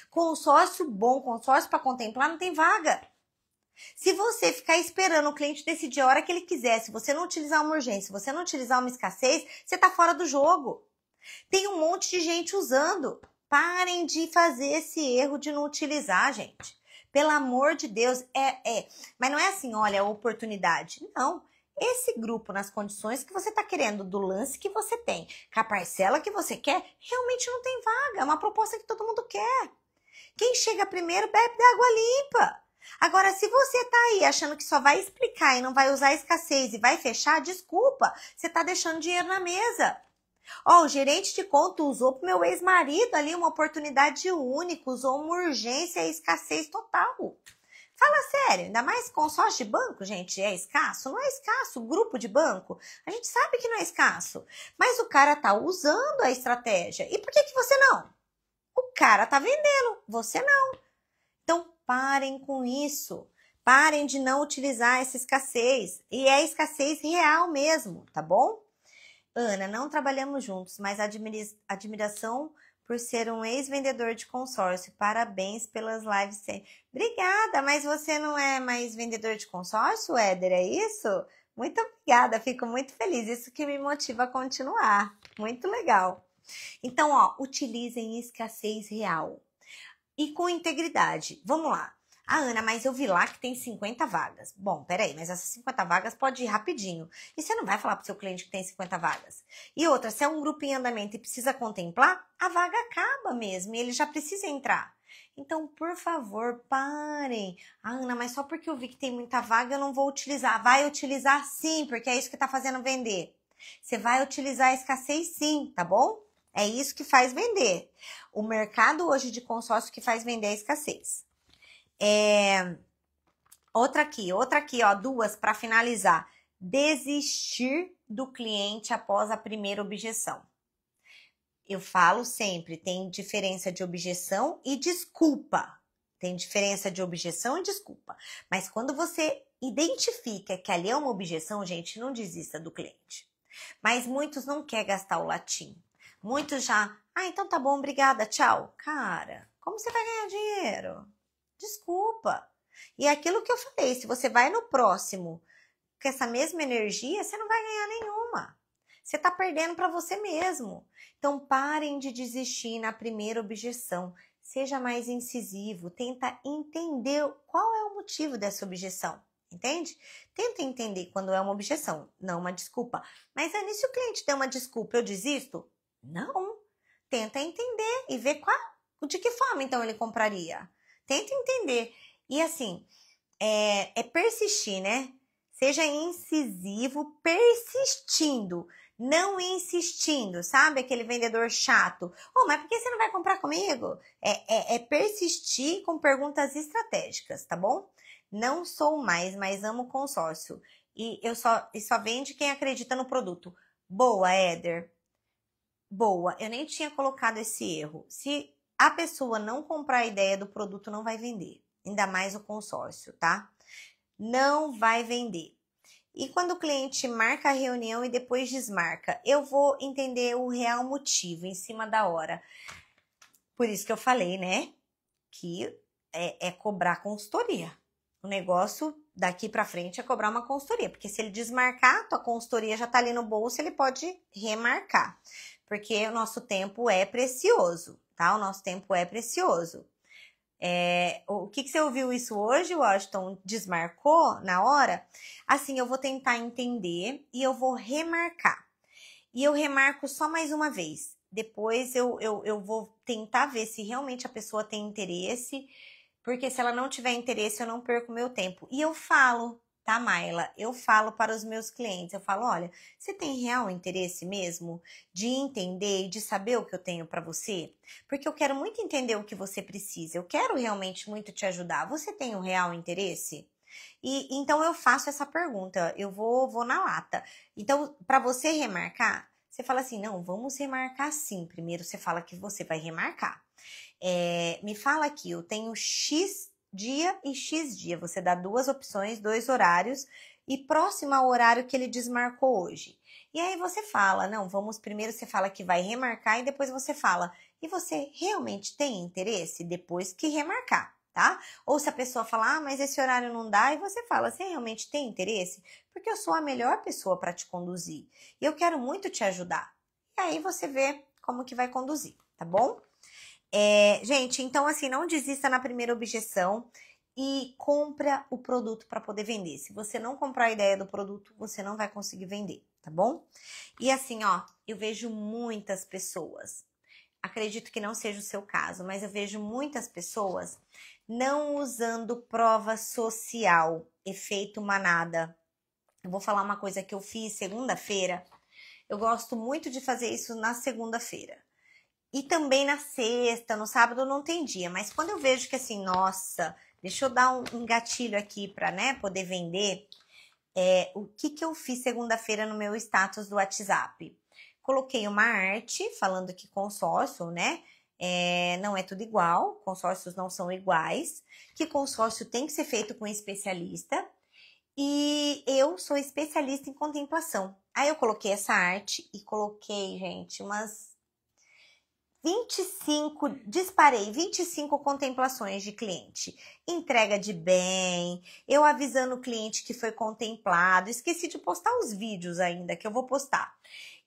Consórcio bom, consórcio para contemplar, não tem vaga. Se você ficar esperando o cliente decidir a hora que ele quiser, se você não utilizar uma urgência, se você não utilizar uma escassez, você está fora do jogo. Tem um monte de gente usando. Parem de fazer esse erro de não utilizar, gente. Pelo amor de Deus, Mas não é assim, olha, a oportunidade. Não. Esse grupo, nas condições que você está querendo, do lance que você tem, com a parcela que você quer, realmente não tem vaga. É uma proposta que todo mundo quer. Quem chega primeiro bebe da água limpa. Agora, se você tá aí achando que só vai explicar e não vai usar a escassez e vai fechar, desculpa, você tá deixando dinheiro na mesa. Ó, o gerente de conta usou pro meu ex-marido ali uma oportunidade única, usou uma urgência e escassez total. Fala sério, ainda mais consórcio de banco, gente, é escasso? Não é escasso, grupo de banco, a gente sabe que não é escasso, mas o cara tá usando a estratégia. E por que você não? O cara tá vendendo, você não. Então, parem com isso. Parem de não utilizar essa escassez. E é escassez real mesmo, tá bom? Ana, não trabalhamos juntos, mas admiração por ser um ex-vendedor de consórcio. Parabéns pelas lives. Obrigada, mas você não é mais vendedor de consórcio, Éder? É isso? Muito obrigada, fico muito feliz. Isso que me motiva a continuar. Muito legal. Então, ó, utilizem escassez real. E com integridade. Vamos lá. Ah, Ana, mas eu vi lá que tem 50 vagas. Bom, peraí, mas essas 50 vagas pode ir rapidinho. E você não vai falar pro seu cliente que tem 50 vagas. E outra, se é um grupo em andamento e precisa contemplar, a vaga acaba mesmo e ele já precisa entrar. Então, por favor, parem. Ah, Ana, mas só porque eu vi que tem muita vaga eu não vou utilizar. Vai utilizar sim, porque é isso que tá fazendo vender. Você vai utilizar a escassez sim, tá bom? É isso que faz vender. O mercado hoje de consórcio que faz vender a escassez. Outra aqui, ó, duas para finalizar. Desistir do cliente após a primeira objeção. Eu falo sempre, tem diferença de objeção e desculpa. Tem diferença de objeção e desculpa. Mas quando você identifica que ali é uma objeção, gente, não desista do cliente. Mas muitos não querem gastar o latim. Muitos já, então tá bom, obrigada, tchau. Cara, como você vai ganhar dinheiro? Desculpa. E é aquilo que eu falei, se você vai no próximo com essa mesma energia, você não vai ganhar nenhuma. Você tá perdendo para você mesmo. Então parem de desistir na primeira objeção. Seja mais incisivo, tenta entender qual é o motivo dessa objeção. Entende? Tenta entender quando é uma objeção, não uma desculpa. Mas Anny, se o cliente der uma desculpa, eu desisto? Não. Tenta entender e ver de que forma então ele compraria. Tenta entender. E assim, é persistir, né? Seja incisivo, persistindo, não insistindo, sabe? Aquele vendedor chato. Mas por que você não vai comprar comigo? É persistir com perguntas estratégicas, tá bom? Não sou mais, mas amo consórcio. E só vende quem acredita no produto. Boa, Éder. Boa. Eu nem tinha colocado esse erro. Se a pessoa não comprar a ideia do produto, não vai vender. Ainda mais o consórcio, tá? Não vai vender. E quando o cliente marca a reunião e depois desmarca, eu vou entender o real motivo em cima da hora. Por isso que eu falei, né? Que é cobrar consultoria. O negócio daqui para frente é cobrar uma consultoria, porque se ele desmarcar, tua consultoria já tá ali no bolso, ele pode remarcar, porque o nosso tempo é precioso, tá? O nosso tempo é precioso. O que você ouviu isso hoje, Washington? Desmarcou na hora? Assim, eu vou tentar entender e eu vou remarcar. E eu remarco só mais uma vez. Depois eu vou tentar ver se realmente a pessoa tem interesse, porque se ela não tiver interesse, eu não perco meu tempo. E eu falo, tá, Maila? Eu falo para os meus clientes, eu falo, olha, você tem real interesse mesmo de entender e de saber o que eu tenho para você? Porque eu quero muito entender o que você precisa, eu quero realmente muito te ajudar. Você tem um real interesse? E então eu faço essa pergunta, eu vou na lata. Então, para você remarcar, você fala assim, não, vamos remarcar sim. Primeiro você fala que você vai remarcar. Me fala aqui, eu tenho X dia e X dia. Você dá duas opções, 2 horários e próximo ao horário que ele desmarcou hoje. E aí você fala, não, vamos primeiro, você fala que vai remarcar e depois você fala, e você realmente tem interesse depois que remarcar, tá? Ou se a pessoa falar, mas esse horário não dá, e você fala, você realmente tem interesse? Porque eu sou a melhor pessoa para te conduzir e eu quero muito te ajudar. E aí você vê como que vai conduzir, tá bom? Gente, então assim, não desista na primeira objeção e compra o produto para poder vender. Se você não comprar a ideia do produto, você não vai conseguir vender, tá bom? E assim, ó, eu vejo muitas pessoas, acredito que não seja o seu caso, mas eu vejo muitas pessoas não usando prova social, efeito manada. Eu vou falar uma coisa que eu fiz segunda-feira, eu gosto muito de fazer isso na segunda-feira. E também na sexta, no sábado não tem dia, mas quando eu vejo que assim, nossa, deixa eu dar um gatilho aqui para, né, poder vender, o que eu fiz segunda-feira no meu status do WhatsApp? Coloquei uma arte falando que consórcio, né, não é tudo igual, consórcios não são iguais, que consórcio tem que ser feito com especialista, e eu sou especialista em contemplação. Aí eu coloquei essa arte e coloquei, gente, umas 25 contemplações de cliente. Entrega de bem, eu avisando o cliente que foi contemplado. Esqueci de postar os vídeos ainda, que eu vou postar.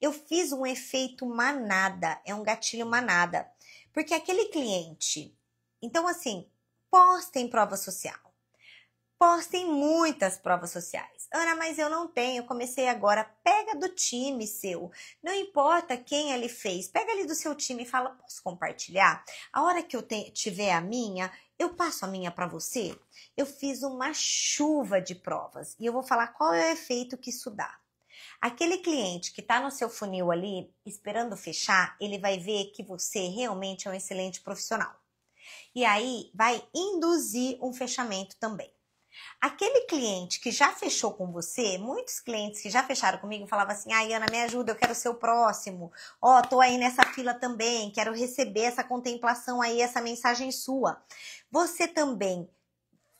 Eu fiz um efeito manada, é um gatilho manada. Porque aquele cliente... Então, assim, postem prova social. Postem muitas provas sociais. Ana, mas eu não tenho, eu comecei agora. Pega do time seu. Não importa quem ele fez. Pega ali do seu time e fala, posso compartilhar? A hora que eu tiver a minha, eu passo a minha para você. Eu fiz uma chuva de provas e eu vou falar qual é o efeito que isso dá. Aquele cliente que está no seu funil ali, esperando fechar, ele vai ver que você realmente é um excelente profissional. E aí vai induzir um fechamento também. Aquele cliente que já fechou com você, muitos clientes que já fecharam comigo falavam assim, ai Ana, me ajuda, eu quero ser o próximo. Ó, tô aí nessa fila também, quero receber essa contemplação aí, essa mensagem sua. Você também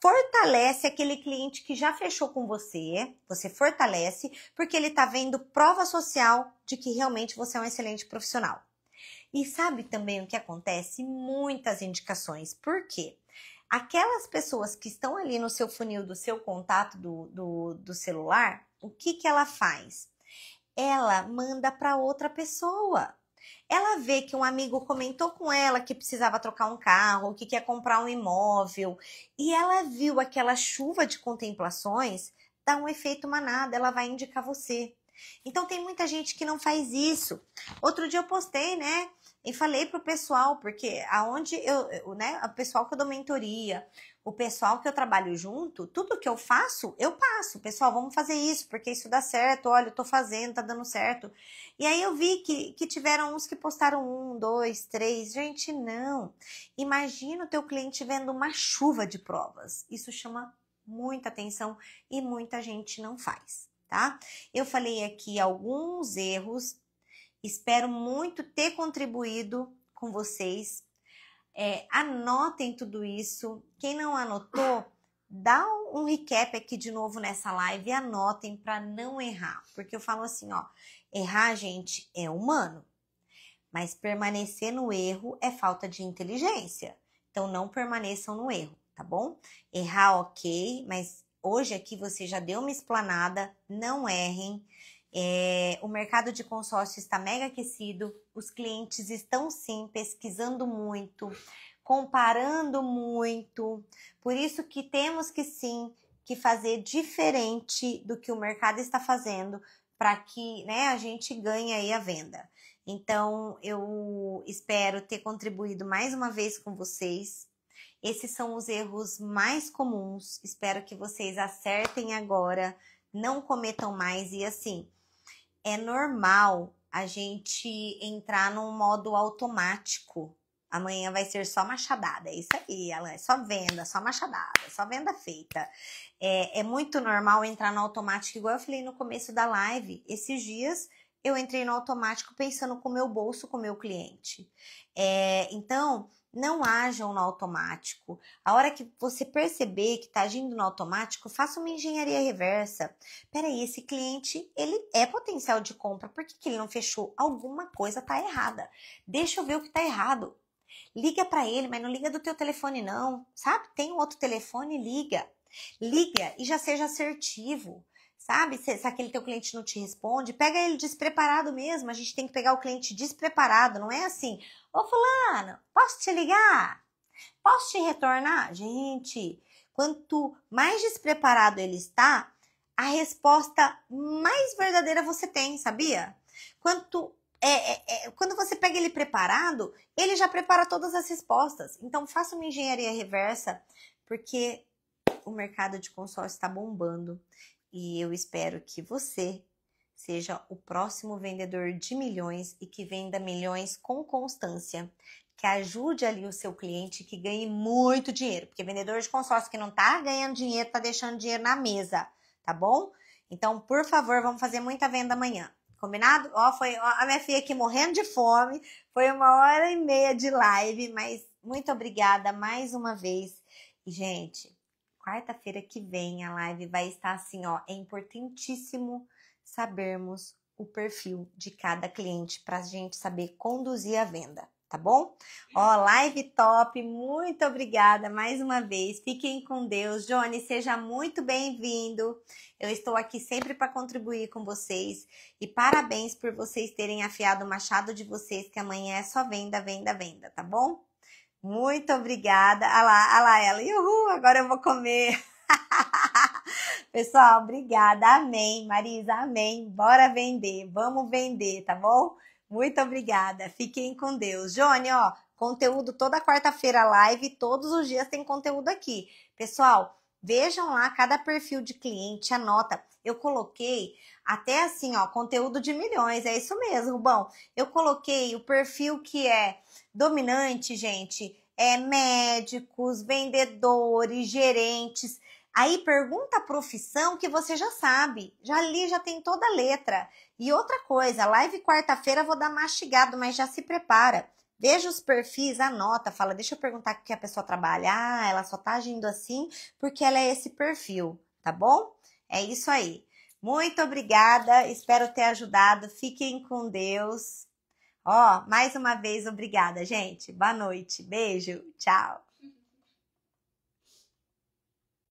fortalece aquele cliente que já fechou com você fortalece, porque ele tá vendo prova social de que realmente você é um excelente profissional. E sabe também o que acontece? Muitas indicações. Por quê? Aquelas pessoas que estão ali no seu funil do seu contato do celular, o que ela faz? Ela manda para outra pessoa. Ela vê que um amigo comentou com ela que precisava trocar um carro, que quer comprar um imóvel, e ela viu aquela chuva de contemplações, dá um efeito manada, ela vai indicar você. Então tem muita gente que não faz isso. Outro dia eu postei, né? E falei pro pessoal, porque aonde né, o pessoal que eu dou mentoria, o pessoal que eu trabalho junto, tudo que eu faço, eu passo. Pessoal, vamos fazer isso, porque isso dá certo, olha, eu tô fazendo, tá dando certo. E aí eu vi que tiveram uns que postaram 1, 2, 3. Gente, não. Imagina o teu cliente vendo uma chuva de provas. Isso chama muita atenção e muita gente não faz, tá? Eu falei aqui alguns erros. Espero muito ter contribuído com vocês. Anotem tudo isso. Quem não anotou, dá um recap aqui de novo nessa live e anotem para não errar. Porque eu falo assim, ó, errar, gente, é humano. Mas permanecer no erro é falta de inteligência. Então, não permaneçam no erro, tá bom? Errar, ok, mas hoje aqui você já deu uma explanada, não errem. O mercado de consórcio está mega aquecido, os clientes estão sim pesquisando muito, comparando muito, por isso que temos que sim que fazer diferente do que o mercado está fazendo para que, né, a gente ganhe aí a venda. Então, eu espero ter contribuído mais uma vez com vocês. Esses são os erros mais comuns. Espero que vocês acertem agora, não cometam mais. E assim, é normal a gente entrar num modo automático. Amanhã vai ser só machadada. É isso aí, Alan. É só venda, só machadada, só venda feita. É muito normal entrar no automático, igual eu falei no começo da live. Esses dias eu entrei no automático pensando com o meu bolso, com o meu cliente. Então, não ajam no automático. A hora que você perceber que está agindo no automático, faça uma engenharia reversa. Peraí, esse cliente, ele é potencial de compra. Por que ele não fechou? Alguma coisa está errada. Deixa eu ver o que está errado. Liga para ele, mas não liga do teu telefone não, sabe? Tem um outro telefone, liga. Liga e já seja assertivo. Sabe, se aquele teu cliente não te responde, pega ele despreparado mesmo. A gente tem que pegar o cliente despreparado, não é assim: ô fulano, posso te ligar? Posso te retornar? Gente, quanto mais despreparado ele está, a resposta mais verdadeira você tem, sabia? Quando você pega ele preparado, ele já prepara todas as respostas. Então, faça uma engenharia reversa, porque o mercado de consórcio está bombando. E eu espero que você seja o próximo vendedor de milhões e que venda milhões com constância. Que ajude ali o seu cliente, que ganhe muito dinheiro. Porque vendedor de consórcio que não tá ganhando dinheiro, tá deixando dinheiro na mesa, tá bom? Então, por favor, vamos fazer muita venda amanhã. Combinado? Foi a minha filha aqui morrendo de fome. Foi 1h30 de live, mas muito obrigada mais uma vez. E, gente, quarta-feira que vem a live vai estar assim, é importantíssimo sabermos o perfil de cada cliente para a gente saber conduzir a venda, tá bom? Live top, muito obrigada mais uma vez, fiquem com Deus. Johnny, seja muito bem-vindo, eu estou aqui sempre para contribuir com vocês e parabéns por vocês terem afiado o machado de vocês, que amanhã é só venda, venda, venda, tá bom? Muito obrigada. Olha lá ela. Uhul, agora eu vou comer. Pessoal, obrigada. Amém. Marisa, amém. Bora vender. Vamos vender, tá bom? Muito obrigada. Fiquem com Deus. Johnny, conteúdo toda quarta-feira live. Todos os dias tem conteúdo aqui. Pessoal, vejam lá cada perfil de cliente. Anota. Eu coloquei até assim, conteúdo de milhões. É isso mesmo, Rubão. Eu coloquei o perfil que é dominante, gente, médicos, vendedores, gerentes. Aí pergunta a profissão que você já sabe. Já ali, já tem toda a letra. E outra coisa, live quarta-feira vou dar mastigado, mas já se prepara. Veja os perfis, anota, fala, deixa eu perguntar o que a pessoa trabalha. Ela só tá agindo assim porque ela é esse perfil, tá bom? É isso aí. Muito obrigada, espero ter ajudado. Fiquem com Deus. Mais uma vez, obrigada, gente. Boa noite. Beijo. Tchau.